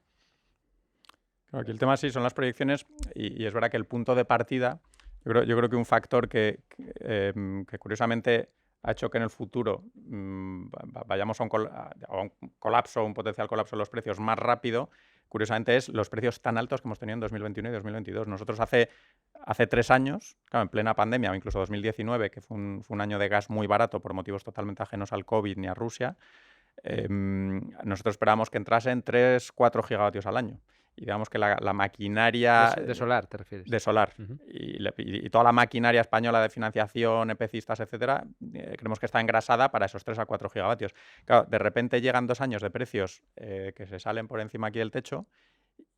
Claro, aquí el tema sí son las proyecciones y es verdad que el punto de partida, yo creo que un factor que curiosamente ha hecho que en el futuro vayamos a un colapso, un potencial colapso de los precios más rápido, curiosamente es los precios tan altos que hemos tenido en 2021 y 2022. Nosotros hace 3 años, claro, en plena pandemia, o incluso 2019, que fue un año de gas muy barato por motivos totalmente ajenos al COVID ni a Rusia, nosotros esperábamos que entrasen 3-4 gigavatios al año. Y digamos que la maquinaria... De solar, ¿te refieres? De solar. Ujú. Y toda la maquinaria española de financiación, EPCistas, etcétera, creemos que está engrasada para esos 3-4 gigavatios. Claro, de repente llegan 2 años de precios que se salen por encima aquí del techo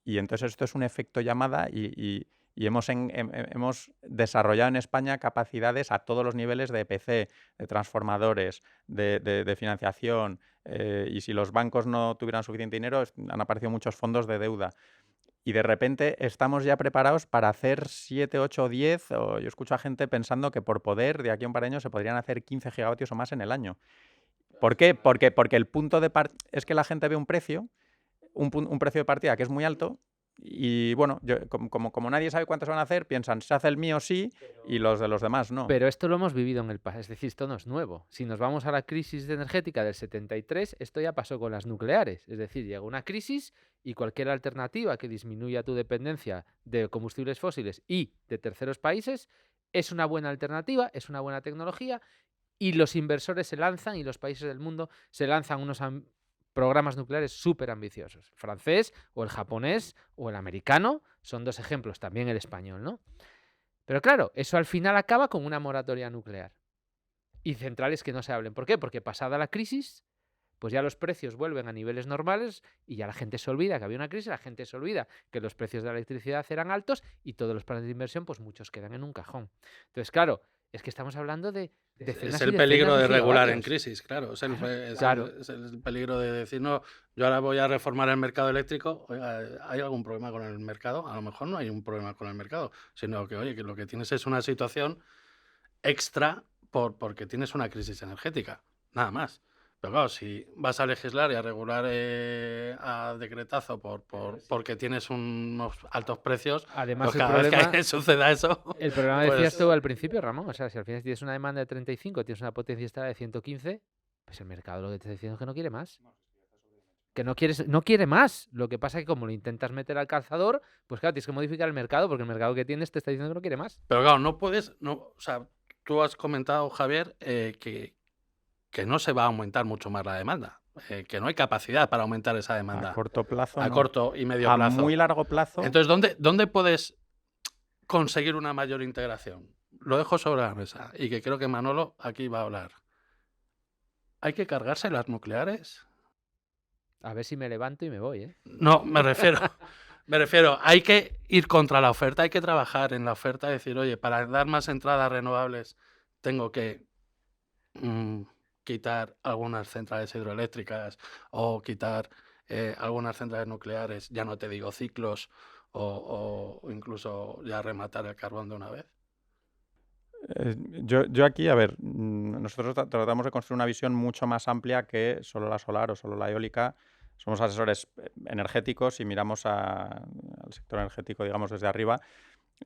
y entonces esto es un efecto llamada y hemos desarrollado en España capacidades a todos los niveles de EPC, de transformadores, de financiación, y si los bancos no tuvieran suficiente dinero, han aparecido muchos fondos de deuda. Y de repente estamos ya preparados para hacer 7, 8 o 10, o yo escucho a gente pensando que por poder, de aquí a un par de años, se podrían hacer 15 gigavatios o más en el año. ¿Por qué? Porque el punto de partida es que la gente ve un precio de partida que es muy alto y bueno, como nadie sabe cuántos van a hacer, piensan, se hace el mío sí y los de los demás no. Pero esto lo hemos vivido en el pasado, es decir, esto no es nuevo. Si nos vamos a la crisis energética del 73, esto ya pasó con las nucleares. Es decir, llega una crisis y cualquier alternativa que disminuya tu dependencia de combustibles fósiles y de terceros países es una buena alternativa, es una buena tecnología y los inversores se lanzan y los países del mundo se lanzan unos programas nucleares súper ambiciosos. El francés o el japonés o el americano son 2 ejemplos, también el español, ¿no? Pero claro, eso al final acaba con una moratoria nuclear y centrales que no se hablen. ¿Por qué? Porque pasada la crisis, pues ya los precios vuelven a niveles normales y ya la gente se olvida que había una crisis, la gente se olvida que los precios de la electricidad eran altos y todos los planes de inversión, pues muchos quedan en un cajón. Entonces, claro, es que estamos hablando de decenas Es y el decenas peligro de regular en gigavatios. crisis, claro. Claro. Es el peligro de decir, no, yo ahora voy a reformar el mercado eléctrico. Oiga, ¿hay algún problema con el mercado? A lo mejor no hay un problema con el mercado, sino que, oye, que lo que tienes es una situación extra porque tienes una crisis energética, nada más. Pero claro, si vas a legislar y a regular a decretazo porque tienes unos altos precios, Además, pues el cada vez problema, que suceda eso, el problema decías pues tú al principio, Ramón. O sea, si al final tienes una demanda de 35, tienes una potencia instalada de 115, pues el mercado lo que te está diciendo es que no quiere más. Que no quiere más. Lo que pasa es que como lo intentas meter al calzador, pues claro, tienes que modificar el mercado porque el mercado que tienes te está diciendo que no quiere más. Pero claro, no puedes, o sea, tú has comentado, Javier, que no se va a aumentar mucho más la demanda, que no hay capacidad para aumentar esa demanda A corto plazo a no. corto y medio A plazo. muy largo plazo. Entonces, ¿dónde puedes conseguir una mayor integración? Lo dejo sobre la mesa y que creo que Manolo aquí va a hablar. ¿Hay que cargarse las nucleares? A ver si me levanto y me voy, ¿eh? No, me refiero, hay que ir contra la oferta, hay que trabajar en la oferta y decir, oye, para dar más entradas renovables tengo que quitar algunas centrales hidroeléctricas o quitar algunas centrales nucleares, ya no te digo ciclos, o incluso ya rematar el carbón de una vez. Yo aquí, a ver, nosotros tratamos de construir una visión mucho más amplia que solo la solar o solo la eólica. Somos asesores energéticos y miramos al sector energético, digamos, desde arriba.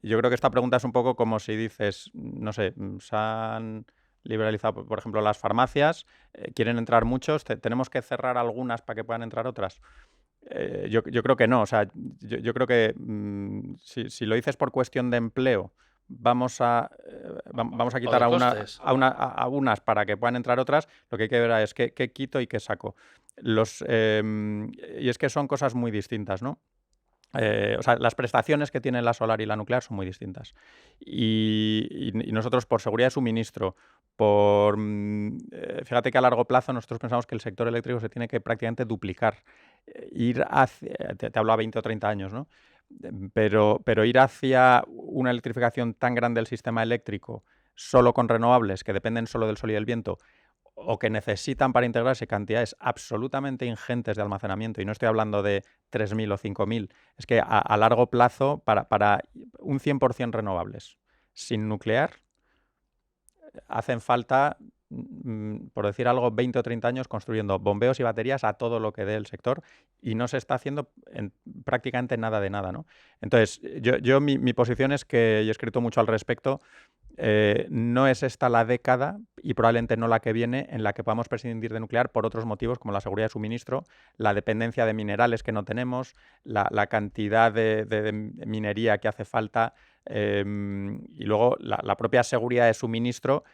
Yo creo que esta pregunta es un poco como si dices, no sé, se han liberalizado, por ejemplo, las farmacias, quieren entrar muchos, tenemos que cerrar algunas para que puedan entrar otras. Yo creo que no, o sea, yo creo que si lo dices por cuestión de empleo, vamos a quitar de a costes. unas para que puedan entrar otras, lo que hay que ver es qué quito y qué saco. Y es que son cosas muy distintas, ¿no? O sea, las prestaciones que tiene la solar y la nuclear son muy distintas. Y nosotros, por seguridad de suministro, fíjate que a largo plazo nosotros pensamos que el sector eléctrico se tiene que prácticamente duplicar, te hablo a 20 o 30 años, ¿no? pero ir hacia una electrificación tan grande del sistema eléctrico solo con renovables que dependen solo del sol y del viento, o que necesitan para integrarse cantidades absolutamente ingentes de almacenamiento, y no estoy hablando de 3.000 o 5.000, es que a largo plazo, para un 100% renovables, sin nuclear, hacen falta, por decir algo, 20 o 30 años construyendo bombeos y baterías a todo lo que dé el sector, y no se está haciendo prácticamente nada de nada, ¿no? Entonces, mi posición es que, y he escrito mucho al respecto, no es esta la década, y probablemente no la que viene, en la que podamos prescindir de nuclear por otros motivos como la seguridad de suministro, la dependencia de minerales que no tenemos, la cantidad de minería que hace falta, y luego la propia seguridad de suministro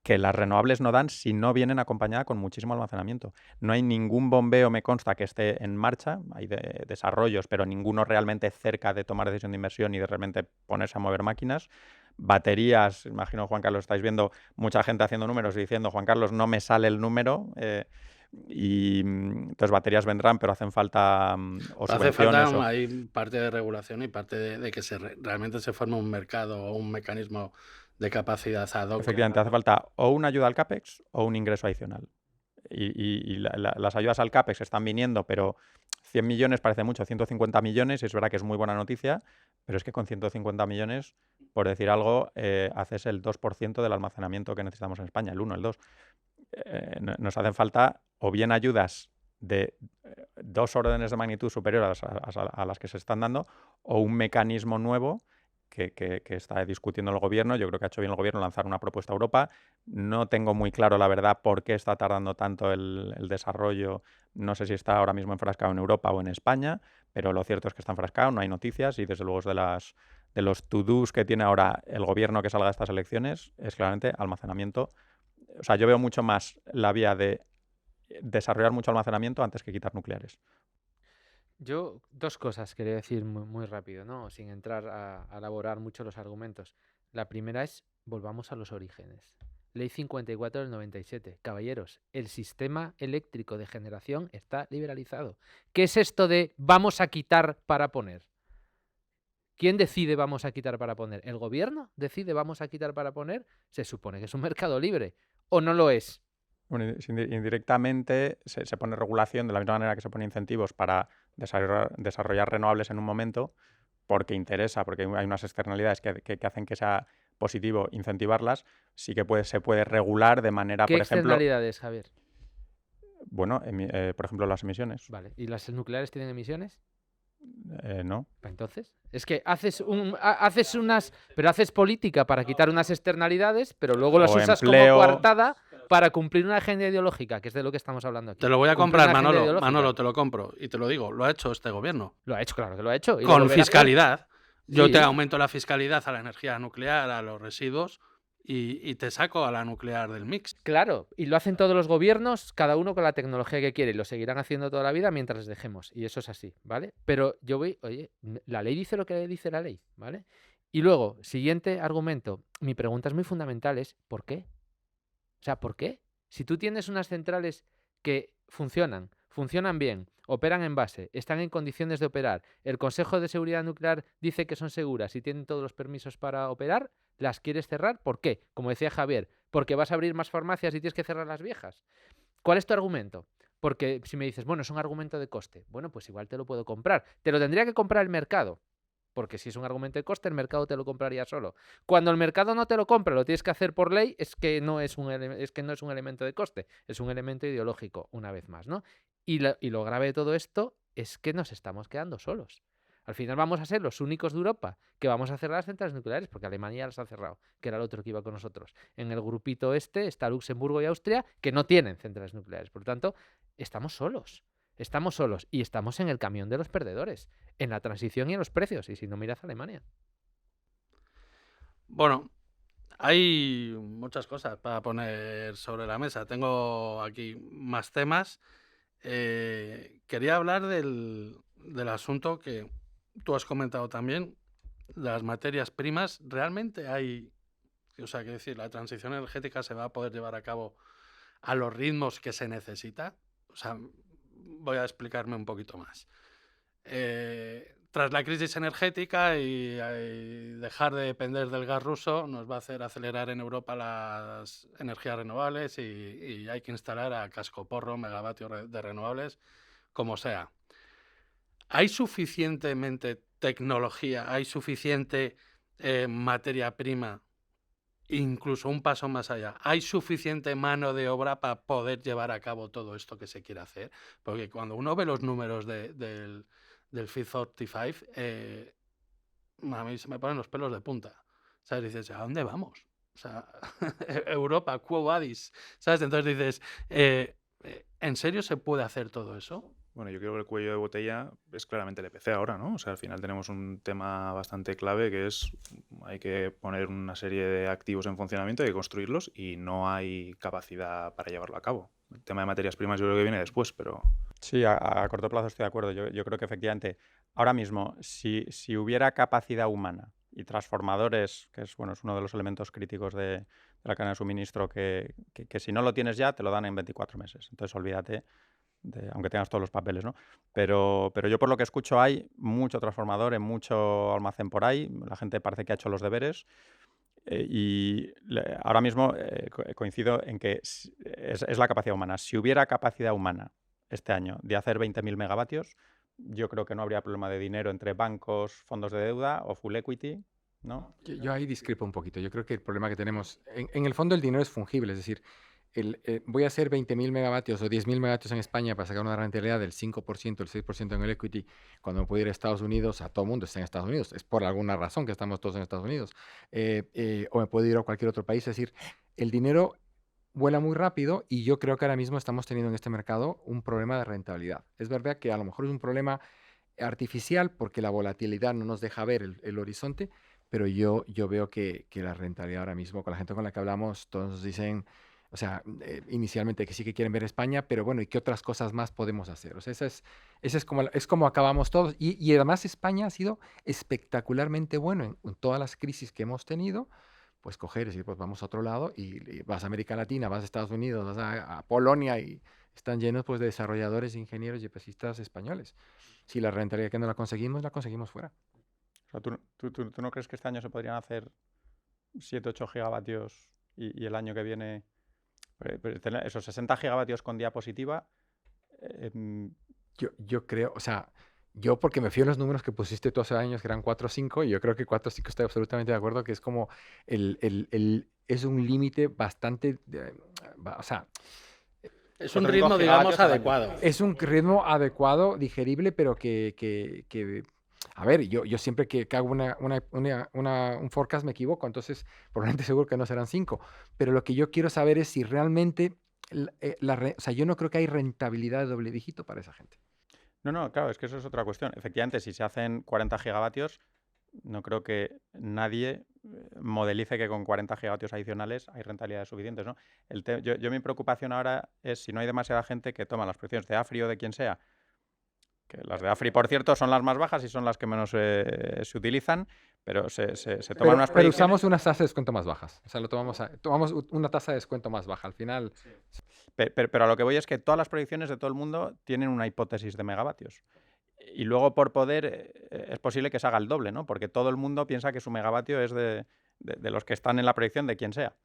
que las renovables no dan si no vienen acompañadas con muchísimo almacenamiento. No hay ningún bombeo, me consta, que esté en marcha, hay desarrollos, pero ninguno realmente cerca de tomar decisión de inversión y de realmente ponerse a mover máquinas. Baterías, imagino, Juan Carlos, estáis viendo mucha gente haciendo números y diciendo, Juan Carlos, no me sale el número, y entonces baterías vendrán, pero hacen falta o Hace subvenciones. falta hay parte de regulación y parte de que realmente se forme un mercado o un mecanismo de capacidad ad hoc. Efectivamente, hace falta o una ayuda al CAPEX o un ingreso adicional. Y las ayudas al CAPEX están viniendo, pero 100 millones parece mucho, 150 millones, es verdad que es muy buena noticia, pero es que con 150 millones, por decir algo, haces el 2% del almacenamiento que necesitamos en España, el 1, el 2. Nos hacen falta o bien ayudas de 2 órdenes de magnitud superiores a las que se están dando, o un mecanismo nuevo que está discutiendo el gobierno. Yo creo que ha hecho bien el gobierno lanzar una propuesta a Europa. No tengo muy claro, la verdad, por qué está tardando tanto el desarrollo. No sé si está ahora mismo enfrascado en Europa o en España, pero lo cierto es que está enfrascado, no hay noticias, y desde luego es de los to-dos que tiene ahora el gobierno que salga de estas elecciones, es claramente almacenamiento. O sea, yo veo mucho más la vía de desarrollar mucho almacenamiento antes que quitar nucleares. Yo 2 cosas quería decir muy rápido, ¿no? Sin entrar a elaborar mucho los argumentos. La primera es, volvamos a los orígenes. Ley 54 del 97. Caballeros, el sistema eléctrico de generación está liberalizado. ¿Qué es esto de vamos a quitar para poner? ¿Quién decide vamos a quitar para poner? ¿El gobierno decide vamos a quitar para poner? Se supone que es un mercado libre. ¿O no lo es? Bueno, indirectamente se pone regulación de la misma manera que se pone incentivos para desarrollar renovables en un momento, porque interesa, porque hay unas externalidades que hacen que sea positivo incentivarlas. Sí que se puede regular de manera, ¿Qué por ejemplo, externalidades, Javier? bueno, por ejemplo, las emisiones. Vale. ¿Y las nucleares tienen emisiones? No. Entonces, es que haces política para quitar unas externalidades, pero luego las O usas empleo. como coartada para cumplir una agenda ideológica, que es de lo que estamos hablando aquí. Te lo voy a Cumplir comprar, una agenda Manolo. ideológica. Manolo, te lo compro. Y te lo digo, lo ha hecho este gobierno. Lo ha hecho, claro que lo ha hecho. y lo Con volverá a hacer. fiscalidad. Yo Sí. te aumento la fiscalidad a la energía nuclear, a los residuos, y te saco a la nuclear del mix. Claro, y lo hacen todos los gobiernos, cada uno con la tecnología que quiere, y lo seguirán haciendo toda la vida mientras les dejemos, y eso es así, ¿vale? Pero yo oye, la ley dice lo que dice la ley, ¿vale? Y luego, siguiente argumento, mi pregunta es muy fundamental, es ¿por qué? O sea, ¿por qué? Si tú tienes unas centrales que funcionan bien, operan en base, están en condiciones de operar, el Consejo de Seguridad Nuclear dice que son seguras y tienen todos los permisos para operar, ¿las quieres cerrar? ¿Por qué? Como decía Javier, porque vas a abrir más farmacias y tienes que cerrar las viejas. ¿Cuál es tu argumento? Porque si me dices, bueno, es un argumento de coste, bueno, pues igual te lo puedo comprar. Te lo tendría que comprar el mercado. Porque si es un argumento de coste, el mercado te lo compraría solo. Cuando el mercado no te lo compra, lo tienes que hacer por ley, es que no es un elemento de coste, es un elemento ideológico, una vez más, ¿no? Y lo grave de todo esto es que nos estamos quedando solos. Al final vamos a ser los únicos de Europa que vamos a cerrar las centrales nucleares, porque Alemania ya las ha cerrado, que era el otro que iba con nosotros. En el grupito este está Luxemburgo y Austria, que no tienen centrales nucleares. Por lo tanto, estamos solos. Estamos solos y estamos en el camión de los perdedores, en la transición y en los precios. Y si no, mirad a Alemania. Bueno, hay muchas cosas para poner sobre la mesa. Tengo aquí más temas. Quería hablar del asunto que tú has comentado también, las materias primas. ¿Realmente hay, o sea, que decir, la transición energética se va a poder llevar a cabo a los ritmos que se necesita? O sea, voy a explicarme un poquito más. tras la crisis energética y dejar de depender del gas ruso nos va a hacer acelerar en Europa las energías renovables y hay que instalar a cascoporro megavatios de renovables, como sea. ¿Hay suficientemente tecnología, hay suficiente materia prima, incluso un paso más allá? ¿Hay suficiente mano de obra para poder llevar a cabo todo esto que se quiere hacer? Porque cuando uno ve los números del Fit 45, a mí se me ponen los pelos de punta. ¿Sabes? Dices, ¿a dónde vamos? O sea, Europa, quo vadis, ¿sabes? Entonces dices, ¿en serio se puede hacer todo eso? Bueno, yo creo que el cuello de botella es claramente el EPC ahora, ¿no? O sea, al final tenemos un tema bastante clave que es hay que poner una serie de activos en funcionamiento, hay que construirlos y no hay capacidad para llevarlo a cabo. El tema de materias primas yo creo que viene después, pero... Sí, a corto plazo estoy de acuerdo. Yo creo que efectivamente, ahora mismo, si hubiera capacidad humana y transformadores, que es, bueno, es uno de los elementos críticos de la cadena de suministro, que si no lo tienes ya, te lo dan en 24 meses. Entonces, olvídate, aunque tengas todos los papeles, ¿no? Pero yo por lo que escucho hay mucho transformador, en mucho almacén por ahí. La gente parece que ha hecho los deberes. Ahora mismo coincido en que es la capacidad humana. Si hubiera capacidad humana este año de hacer 20.000 megavatios, yo creo que no habría problema de dinero entre bancos, fondos de deuda o full equity, ¿no? Yo ahí discrepo un poquito. Yo creo que el problema que tenemos, en el fondo el dinero es fungible, es decir, voy a hacer 20.000 megavatios o 10.000 megavatios en España para sacar una rentabilidad del 5%, el 6% en el equity, cuando me puedo ir a Estados Unidos, a todo el mundo está en Estados Unidos, es por alguna razón que estamos todos en Estados Unidos, o me puedo ir a cualquier otro país, es decir, el dinero vuela muy rápido y yo creo que ahora mismo estamos teniendo en este mercado un problema de rentabilidad. Es verdad que a lo mejor es un problema artificial porque la volatilidad no nos deja ver el horizonte, pero yo veo que la rentabilidad ahora mismo, con la gente con la que hablamos, todos nos dicen, o sea, inicialmente que sí que quieren ver España, pero bueno, ¿y qué otras cosas más podemos hacer? O sea, ese es como acabamos todos. Y además España ha sido espectacularmente bueno en todas las crisis que hemos tenido, pues coger y decir, pues vamos a otro lado y vas a América Latina, vas a Estados Unidos, vas a Polonia y están llenos pues de desarrolladores, ingenieros y EPCistas españoles. Si la rentabilidad que no la conseguimos fuera. O sea, ¿tú no crees que este año se podrían hacer 7-8 gigavatios y el año que viene tener esos 60 gigavatios con diapositiva? Yo creo, o sea, yo porque me fío en los números que pusiste tú hace años, que eran 4 o 5, y yo creo que 4 o 5 estoy absolutamente de acuerdo, que es como es un límite bastante, o sea, es un ritmo, digamos, adecuado. Es un ritmo adecuado, digerible, pero que a ver, yo siempre que hago un forecast me equivoco, entonces probablemente seguro que no serán 5. Pero lo que yo quiero saber es si realmente, o sea, yo no creo que hay rentabilidad de doble dígito para esa gente. No, claro, es que eso es otra cuestión. Efectivamente, si se hacen 40 gigavatios, no creo que nadie modelice que con 40 gigavatios adicionales hay rentabilidades suficientes, ¿no? Mi preocupación ahora es si no hay demasiada gente que toma las proyecciones de AFRI o de quien sea, que las de AFRI, por cierto, son las más bajas y son las que menos se utilizan, pero se toman unas proyecciones... Pero usamos unas tasas de descuento más bajas. O sea, tomamos una tasa de descuento más baja. Al final... Sí. Pero a lo que voy es que todas las proyecciones de todo el mundo tienen una hipótesis de megavatios. Y luego por poder es posible que se haga el doble, ¿no? Porque todo el mundo piensa que su megavatio es de los que están en la proyección de quien sea.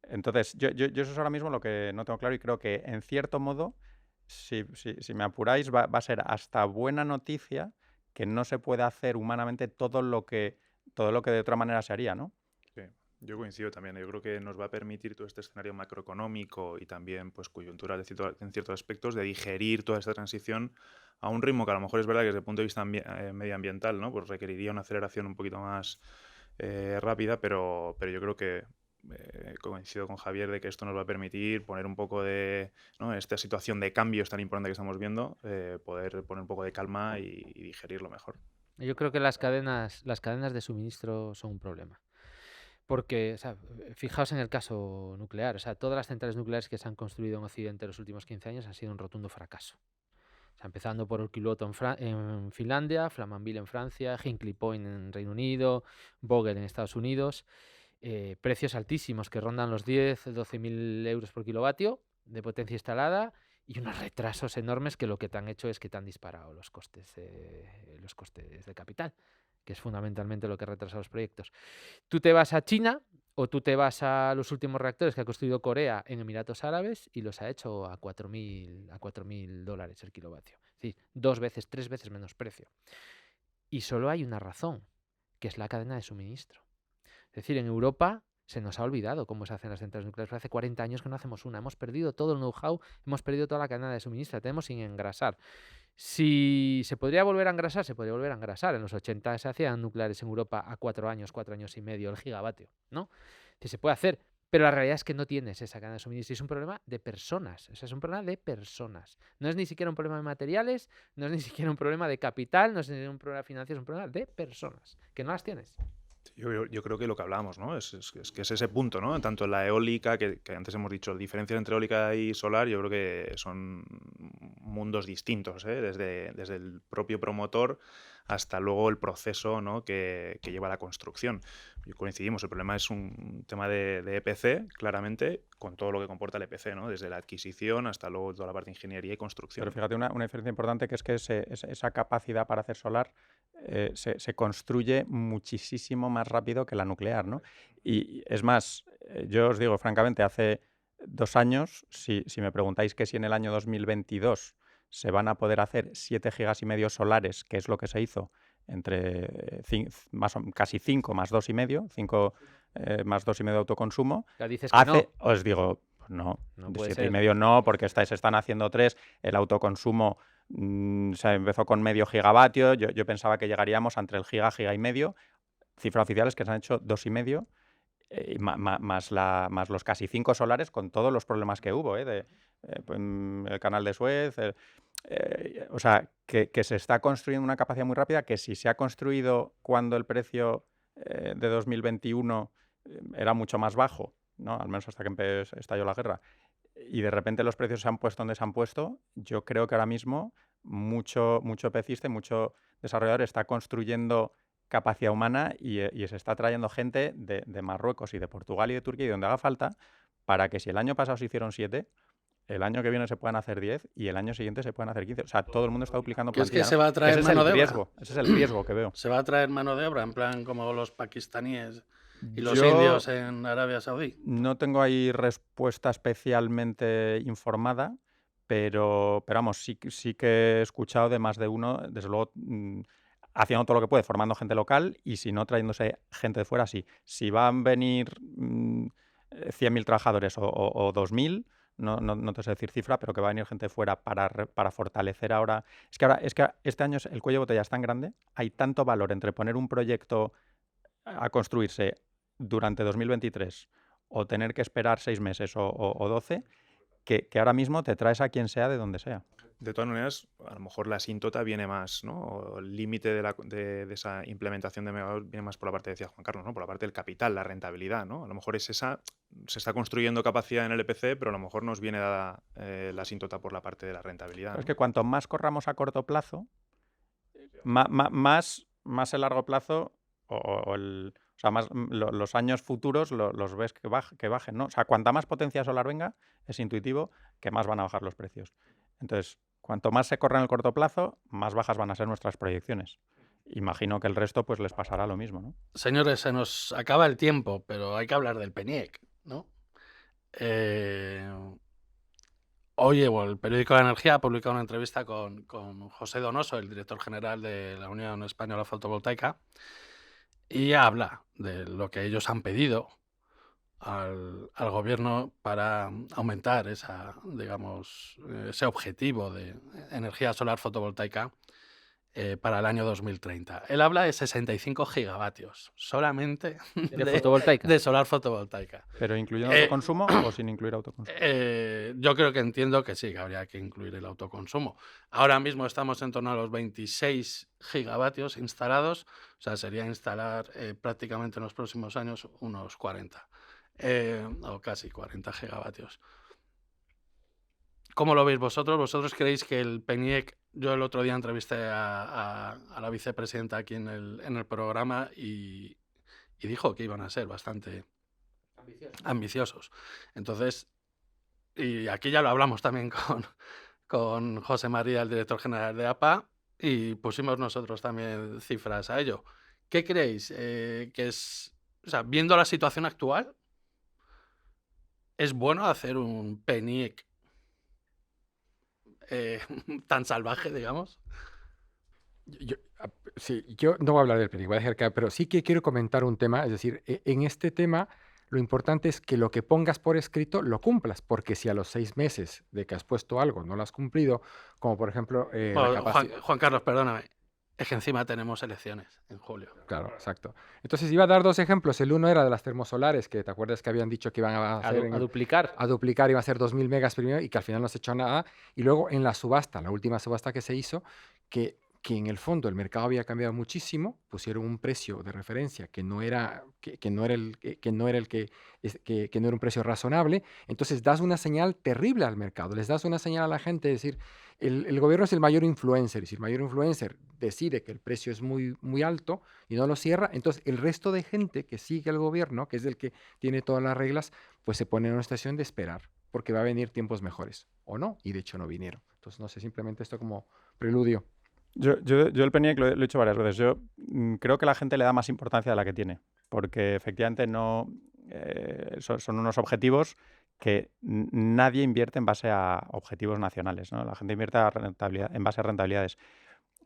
Entonces, yo eso es ahora mismo lo que no tengo claro y creo que, en cierto modo, si me apuráis, va a ser hasta buena noticia que no se pueda hacer humanamente todo lo que de otra manera se haría, ¿no? Sí, yo coincido también. Yo creo que nos va a permitir todo este escenario macroeconómico y también pues coyuntural en ciertos aspectos de digerir toda esta transición a un ritmo que a lo mejor es verdad que desde el punto de vista medioambiental, ¿no? Pues requeriría una aceleración un poquito más rápida, pero yo creo que coincido con Javier de que esto nos va a permitir poner un poco de, ¿no? Esta situación de cambios tan importante que estamos viendo, poder poner un poco de calma y digerirlo mejor. Yo creo que las cadenas de suministro son un problema. Porque, o sea, fijaos en el caso nuclear, o sea, todas las centrales nucleares que se han construido en Occidente en los últimos 15 años han sido un rotundo fracaso. O sea, empezando por Olkiluoto en Finlandia, Flamanville en Francia, Hinkley Point en Reino Unido, Vogtle en Estados Unidos, precios altísimos que rondan los 10-12.000 euros por kilovatio de potencia instalada y unos retrasos enormes que lo que te han hecho es que te han disparado los costes de capital, que es fundamentalmente lo que retrasa los proyectos. Tú te vas a China o tú te vas a los últimos reactores que ha construido Corea en Emiratos Árabes y los ha hecho a $4.000 el kilovatio. Es decir, 2 veces, 3 veces menos precio. Y solo hay una razón, que es la cadena de suministro. Es decir, en Europa se nos ha olvidado cómo se hacen las centrales nucleares. Hace 40 años que no hacemos una. Hemos perdido todo el know-how, hemos perdido toda la cadena de suministro. Tenemos sin engrasar. Si se podría volver a engrasar, se podría volver a engrasar. En los 80 se hacían nucleares en Europa a 4 años, 4 años y medio, el gigavatio, ¿no? Que se puede hacer, pero la realidad es que no tienes esa cadena de suministro y es un problema de personas. O sea, es un problema de personas. No es ni siquiera un problema de materiales, no es ni siquiera un problema de capital, no es ni un problema financiero, es un problema de personas, que no las tienes. Yo creo que lo que hablábamos, ¿no? Es que es ese punto, ¿no? Tanto la eólica, que antes hemos dicho, diferencia entre eólica y solar, yo creo que son mundos distintos, ¿eh? Desde el propio promotor hasta luego el proceso, ¿no? que lleva a la construcción. Coincidimos, el problema es un tema de EPC, claramente, con todo lo que comporta el EPC, ¿no? Desde la adquisición hasta luego toda la parte de ingeniería y construcción. Pero fíjate, una diferencia importante que es que esa capacidad para hacer solar se construye muchísimo más rápido que la nuclear, ¿no? Y es más, yo os digo francamente, hace 2 años, si me preguntáis que si en el año 2022 se van a poder hacer 7,5 gigas solares, que es lo que se hizo, entre casi 5 más 2,5, 5 más 2,5 de autoconsumo, Ya dices que no. os digo, pues no, No puede 7,5 no, porque se están haciendo 3, el autoconsumo se empezó con medio gigavatio, yo pensaba que llegaríamos entre el giga y medio, cifras oficiales que se han hecho 2,5, más los casi 5 solares con todos los problemas que hubo, el canal de Suez, o sea, que se está construyendo una capacidad muy rápida, que si se ha construido cuando el precio de 2021 era mucho más bajo, ¿no? Al menos hasta que estalló la guerra, y de repente los precios se han puesto donde se han puesto, yo creo que ahora mismo mucho pecista y mucho desarrollador está construyendo capacidad humana y se está trayendo gente de Marruecos y de Portugal y de Turquía y donde haga falta, para que si el año pasado se hicieron 7, el año que viene se puedan hacer 10 y el año siguiente se puedan hacer 15. O sea, todo el mundo está duplicando Que es plantilla. que se va a traer Ese es mano el de obra. riesgo. Ese es el riesgo que veo. Se va a traer mano de obra, en plan como los pakistaníes y los Yo indios en Arabia Saudí. no tengo ahí respuesta especialmente informada, pero vamos, sí que he escuchado de más de uno, desde luego, haciendo todo lo que puede, formando gente local y si no, trayéndose gente de fuera, sí. Si van a venir 100.000 trabajadores o 2.000, no te sé decir cifra, pero que va a venir gente de fuera para fortalecer ahora. Es que este año el cuello de botella es tan grande, hay tanto valor entre poner un proyecto a construirse durante 2023 o tener que esperar 6 meses o 12, que ahora mismo te traes a quien sea de donde sea. De todas maneras, a lo mejor la asíntota viene más, ¿no? O el límite de esa implementación de megawatts viene más por la parte, decía Juan Carlos, ¿no? Por la parte del capital, la rentabilidad, ¿no? A lo mejor es esa, se está construyendo capacidad en el EPC, pero a lo mejor nos viene dada la asíntota por la parte de la rentabilidad, Pero ¿no? es que cuanto más corramos a corto plazo, más el largo plazo o sea, más los años futuros los ves que bajen, ¿no? O sea, cuanta más potencia solar venga, es intuitivo que más van a bajar los precios. Entonces, cuanto más se corra en el corto plazo, más bajas van a ser nuestras proyecciones. Imagino que el resto pues les pasará lo mismo, ¿no? Señores, se nos acaba el tiempo, pero hay que hablar del PENIEC, ¿no? Hoy el periódico de la Energía ha publicado una entrevista con José Donoso, el director general de la Unión Española Fotovoltaica, y habla de lo que ellos han pedido al gobierno para aumentar ese objetivo de energía solar fotovoltaica para el año 2030. Él habla de 65 gigavatios solamente de fotovoltaica. de solar fotovoltaica. ¿Pero incluyendo autoconsumo o sin incluir autoconsumo? Yo creo que entiendo que sí, que habría que incluir el autoconsumo. Ahora mismo estamos en torno a los 26 gigavatios instalados, o sea, sería instalar prácticamente en los próximos años unos 40, o casi 40 gigavatios. ¿Cómo lo veis vosotros? ¿Vosotros creéis que el PENIEC, yo el otro día entrevisté a la vicepresidenta aquí en el programa y dijo que iban a ser bastante ambiciosos? Entonces, y aquí ya lo hablamos también con José María, el director general de APA, y pusimos nosotros también cifras a ello. ¿Qué creéis? Que es, o sea, viendo la situación actual, ¿es bueno hacer un PNIEC tan salvaje, digamos? Sí, yo no voy a hablar del PNIEC, voy a dejar que, pero sí que quiero comentar un tema, es decir, en este tema lo importante es que lo que pongas por escrito lo cumplas, porque si a los 6 meses de que has puesto algo no lo has cumplido, como por ejemplo la Bueno, capacidad. Juan Carlos, perdóname, es que encima tenemos elecciones en julio. Claro, exacto. Entonces iba a dar 2 ejemplos. El uno era de las termosolares, que te acuerdas que habían dicho que iban a hacer A duplicar. a duplicar, iba a ser 2000 megas primero y que al final no se echó nada. Y luego en la subasta, la última subasta que se hizo, que en el fondo el mercado había cambiado muchísimo, pusieron un precio de referencia que no era, que no era que no era el que no era un precio razonable. Entonces das una señal terrible al mercado, les das una señal a la gente, es decir, el gobierno es el mayor influencer, y si el mayor influencer decide que el precio es muy, muy alto y no lo cierra, entonces el resto de gente que sigue al gobierno, que es el que tiene todas las reglas, pues se pone en una situación de esperar, porque va a venir tiempos mejores, o no, y de hecho no vinieron. Entonces, no sé, simplemente esto como preludio. Yo el PNIEC lo he dicho varias veces. Yo creo que la gente le da más importancia de la que tiene, porque efectivamente no son unos objetivos que nadie invierte en base a objetivos nacionales, ¿no? La gente invierte en base a rentabilidades.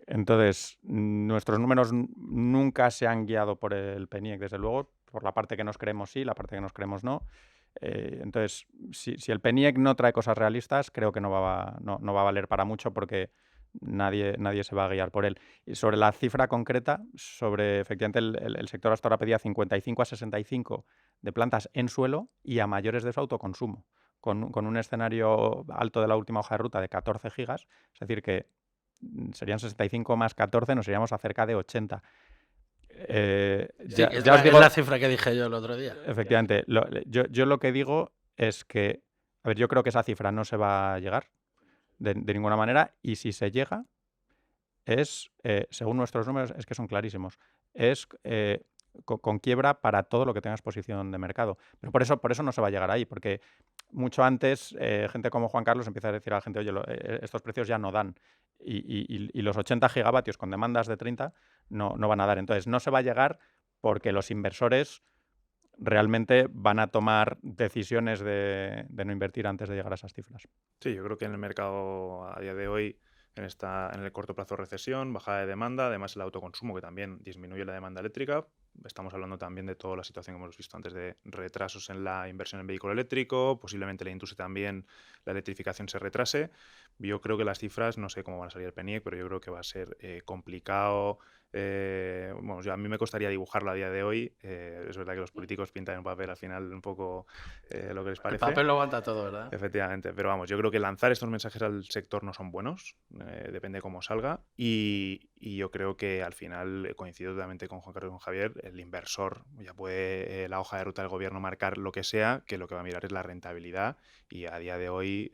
Entonces, nuestros números nunca se han guiado por el PNIEC, desde luego, por la parte que nos creemos sí, la parte que nos creemos no. Entonces, si el PNIEC no trae cosas realistas, creo que no va a valer para mucho porque nadie se va a guiar por él. Y sobre la cifra concreta, sobre efectivamente el sector hasta ahora pedía 55 a 65 de plantas en suelo y a mayores de su autoconsumo, con un escenario alto de la última hoja de ruta de 14 gigas, es decir que serían 65 más 14, nos iríamos a cerca de 80. Sí, Ya es os digo, la cifra que dije yo el otro día. efectivamente, yo lo que digo es que, a ver, yo creo que esa cifra no se va a llegar de ninguna manera, y si se llega, es, según nuestros números, es que son clarísimos, es con quiebra para todo lo que tenga exposición de mercado. Pero por eso no se va a llegar ahí, porque mucho antes gente como Juan Carlos empieza a decir a la gente, oye, estos precios ya no dan. Y los 80 gigavatios con demandas de 30 no van a dar. Entonces, no se va a llegar porque los inversores realmente van a tomar decisiones de no invertir antes de llegar a esas cifras. Sí, yo creo que en el mercado a día de hoy, en el corto plazo recesión, bajada de demanda, además el autoconsumo que también disminuye la demanda eléctrica. Estamos hablando también de toda la situación que hemos visto antes de retrasos en la inversión en vehículo eléctrico, posiblemente la industria también, la electrificación se retrase. Yo creo que las cifras, no sé cómo van a salir el PNIEC, pero yo creo que va a ser complicado. Bueno, a mí me costaría dibujarlo a día de hoy. Es verdad que los políticos pintan en un papel al final un poco lo que les El parece. papel lo aguanta todo, ¿verdad? Efectivamente, pero vamos, yo creo que lanzar estos mensajes al sector no son buenos, depende cómo salga, y yo creo que al final, coincido totalmente con Juan Carlos y con Javier, el inversor ya puede la hoja de ruta del gobierno marcar lo que sea, que lo que va a mirar es la rentabilidad, y a día de hoy,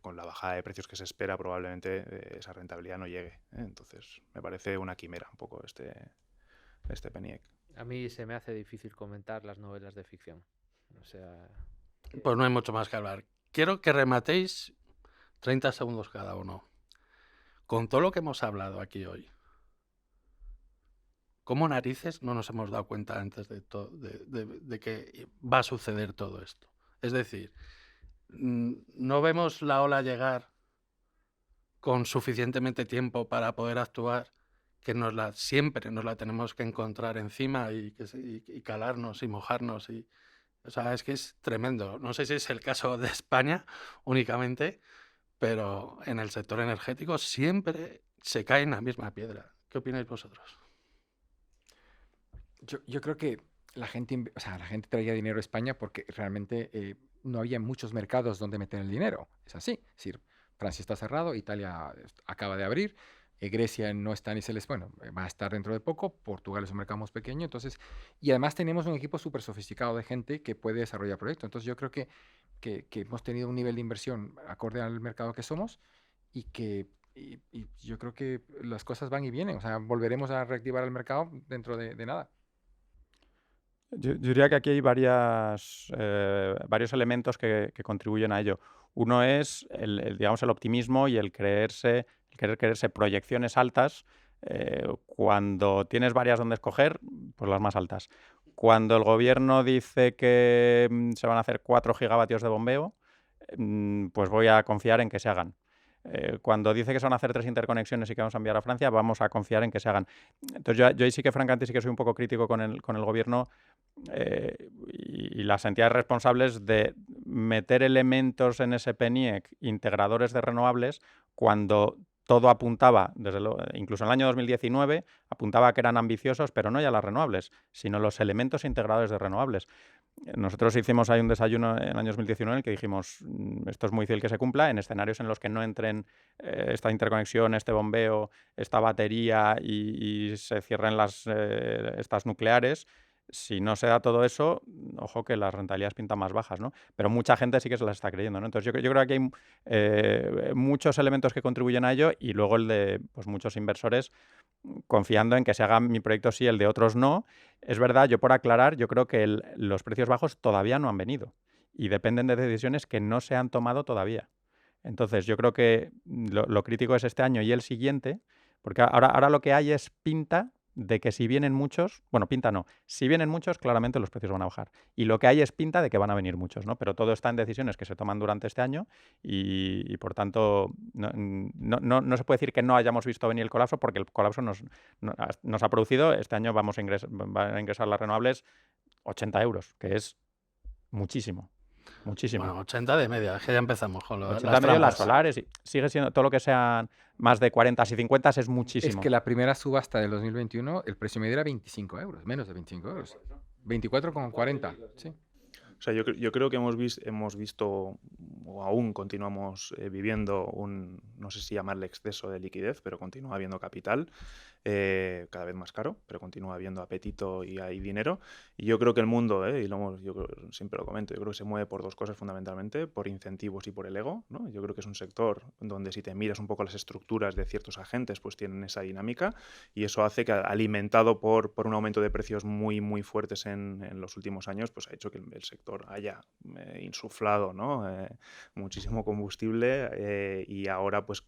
con la bajada de precios que se espera, probablemente esa rentabilidad no llegue, ¿eh? Entonces, me parece una quimera un poco este PNIEC. A mí se me hace difícil comentar las novelas de ficción. O sea, Pues no hay mucho más que hablar. Quiero que rematéis 30 segundos cada uno. Con todo lo que hemos hablado aquí hoy, ¿cómo narices no nos hemos dado cuenta antes de que va a suceder todo esto? Es decir, no vemos la ola llegar con suficientemente tiempo para poder actuar, que siempre nos la tenemos que encontrar encima y calarnos y mojarnos. O sea, es que es tremendo. No sé si es el caso de España únicamente, pero en el sector energético siempre se cae en la misma piedra. ¿Qué opináis vosotros? Yo creo que la gente, o sea, la gente traía dinero a España porque realmente no había muchos mercados donde meter el dinero. Es así. Es decir, Francia está cerrado, Italia acaba de abrir, Grecia no está ni bueno, va a estar dentro de poco, Portugal es un mercado más pequeño, entonces, y además tenemos un equipo súper sofisticado de gente que puede desarrollar proyectos. Entonces yo creo que hemos tenido un nivel de inversión acorde al mercado que somos y que y yo creo que las cosas van y vienen. O sea, volveremos a reactivar el mercado dentro de nada. Yo diría que aquí hay varios elementos que contribuyen a ello. Uno es digamos, el optimismo y el querer creerse proyecciones altas cuando tienes varias donde escoger, pues las más altas. Cuando el gobierno dice que se van a hacer 4 gigavatios de bombeo, pues voy a confiar en que se hagan. Cuando dice que se van a hacer 3 interconexiones y que vamos a enviar a Francia, vamos a confiar en que se hagan. Entonces yo ahí sí que francamente sí que soy un poco crítico con el gobierno y las entidades responsables de meter elementos en ese PNIEC integradores de renovables cuando todo apuntaba, incluso en el año 2019, apuntaba a que eran ambiciosos, pero no ya las renovables, sino los elementos integradores de renovables. Nosotros hicimos ahí un desayuno en el año 2019 en el que dijimos, esto es muy difícil que se cumpla en escenarios en los que no entren esta interconexión, este bombeo, esta batería y se cierren estas nucleares. Si no se da todo eso, ojo que las rentabilidades pintan más bajas, ¿no? Pero mucha gente sí que se las está creyendo, ¿no? Entonces yo creo que hay muchos elementos que contribuyen a ello y luego el de pues, muchos inversores confiando en que se haga mi proyecto sí, el de otros no. Es verdad, yo por aclarar, yo creo que los precios bajos todavía no han venido y dependen de decisiones que no se han tomado todavía. Entonces yo creo que lo crítico es este año y el siguiente, porque ahora lo que hay es pinta de que si vienen muchos, bueno, pinta no, si vienen muchos, claramente los precios van a bajar. Y lo que hay es pinta de que van a venir muchos, ¿no? Pero todo está en decisiones que se toman durante este año y por tanto, no se puede decir que no hayamos visto venir el colapso, porque el colapso nos ha producido, este año van a ingresar las renovables 80 euros, que es muchísimo. Muchísimo. Bueno, 80 de media, es que ya empezamos con 80 las medio las trampas. solares, sigue siendo todo lo que sean más de 40 y 50 es Es muchísimo. que la primera subasta del 2021, el precio medio era 25 euros, menos de 25 euros. 24,40, sí. O sea, yo creo que hemos visto, o aún continuamos viviendo no sé si llamarle exceso de liquidez, pero continúa habiendo capital, cada vez más caro, pero continúa habiendo apetito y hay dinero. Y yo creo que el mundo, siempre lo comento, yo creo que se mueve por dos cosas fundamentalmente, por incentivos y por el ego, ¿no? Yo creo que es un sector donde si te miras un poco las estructuras de ciertos agentes, pues tienen esa dinámica y eso hace que, alimentado por un aumento de precios muy, muy fuertes en los últimos años, pues ha hecho que el sector haya insuflado, ¿no? Muchísimo combustible y ahora pues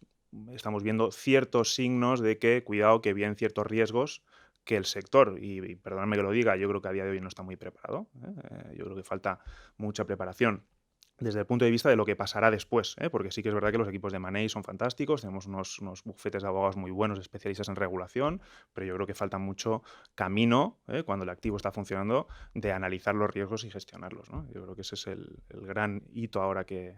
estamos viendo ciertos signos de que, cuidado, que vienen ciertos riesgos que el sector, y perdóname que lo diga, yo creo que a día de hoy no está muy preparado. Yo creo que falta mucha preparación desde el punto de vista de lo que pasará después, porque sí que es verdad que los equipos de Money son fantásticos, tenemos unos bufetes de abogados muy buenos, especialistas en regulación, pero yo creo que falta mucho camino, cuando el activo está funcionando, de analizar los riesgos y gestionarlos, ¿no? Yo creo que ese es el gran hito ahora que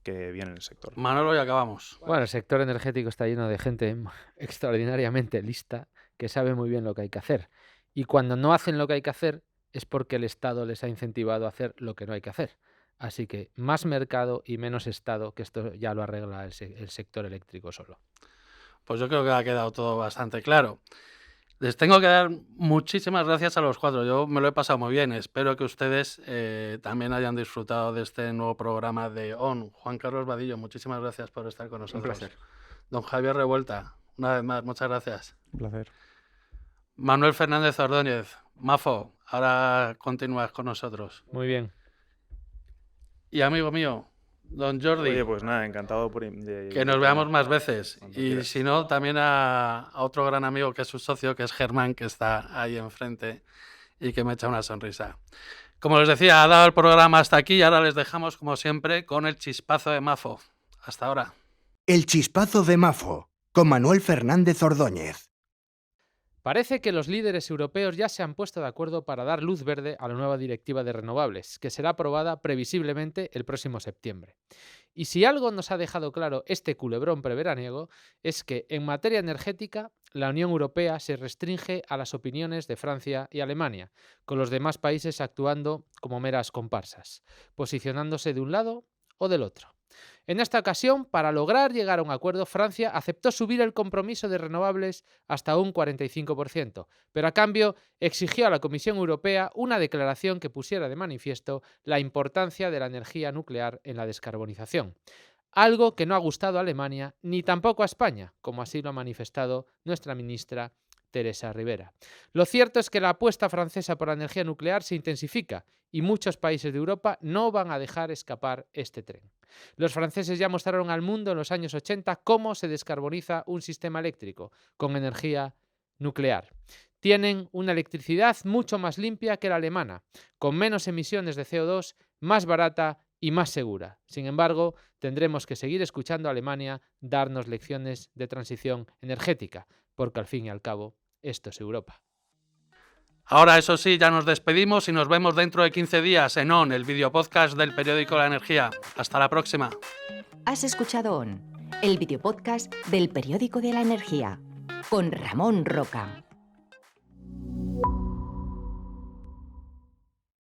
viene en el sector. Manolo, y acabamos. Bueno, el sector energético está lleno de gente extraordinariamente lista que sabe muy bien lo que hay que hacer. Y cuando no hacen lo que hay que hacer es porque el Estado les ha incentivado a hacer lo que no hay que hacer. Así que más mercado y menos Estado, que esto ya lo arregla el sector eléctrico solo. Pues yo creo que ha quedado todo bastante claro. Les tengo que dar muchísimas gracias a los cuatro. Yo me lo he pasado muy bien. Espero que ustedes también hayan disfrutado de este nuevo programa de ON. Juan Carlos Vadillo, muchísimas gracias por estar con nosotros. Un placer. Don Javier Revuelta, una vez más, muchas gracias. Un placer. Manuel Fernández Ordóñez, Mafo, ahora continúas con nosotros. Muy bien. Y amigo mío, don Jordi. Oye, pues nada, encantado que nos veamos más veces. Y si no, también a otro gran amigo que es su socio, que es Germán, que está ahí enfrente y que me echa una sonrisa. Como les decía, ha dado el programa hasta aquí y ahora les dejamos, como siempre, con el chispazo de Mafo. Hasta ahora. El chispazo de Mafo, con Manuel Fernández Ordóñez. Parece que los líderes europeos ya se han puesto de acuerdo para dar luz verde a la nueva directiva de renovables, que será aprobada previsiblemente el próximo septiembre. Y si algo nos ha dejado claro este culebrón preveraniego, es que en materia energética la Unión Europea se restringe a las opiniones de Francia y Alemania, con los demás países actuando como meras comparsas, posicionándose de un lado o del otro. En esta ocasión, para lograr llegar a un acuerdo, Francia aceptó subir el compromiso de renovables hasta un 45%, pero a cambio exigió a la Comisión Europea una declaración que pusiera de manifiesto la importancia de la energía nuclear en la descarbonización. Algo que no ha gustado a Alemania ni tampoco a España, como así lo ha manifestado nuestra ministra Teresa Rivera. Lo cierto es que la apuesta francesa por la energía nuclear se intensifica y muchos países de Europa no van a dejar escapar este tren. Los franceses ya mostraron al mundo en los años 80 cómo se descarboniza un sistema eléctrico con energía nuclear. Tienen una electricidad mucho más limpia que la alemana, con menos emisiones de CO2, más barata y más segura. Sin embargo, tendremos que seguir escuchando a Alemania darnos lecciones de transición energética, porque al fin y al cabo, esto es Europa. Ahora, eso sí, ya nos despedimos y nos vemos dentro de 15 días en ON, el videopodcast del periódico La Energía. Hasta la próxima. Has escuchado ON, el videopodcast del periódico de la energía, con Ramón Roca.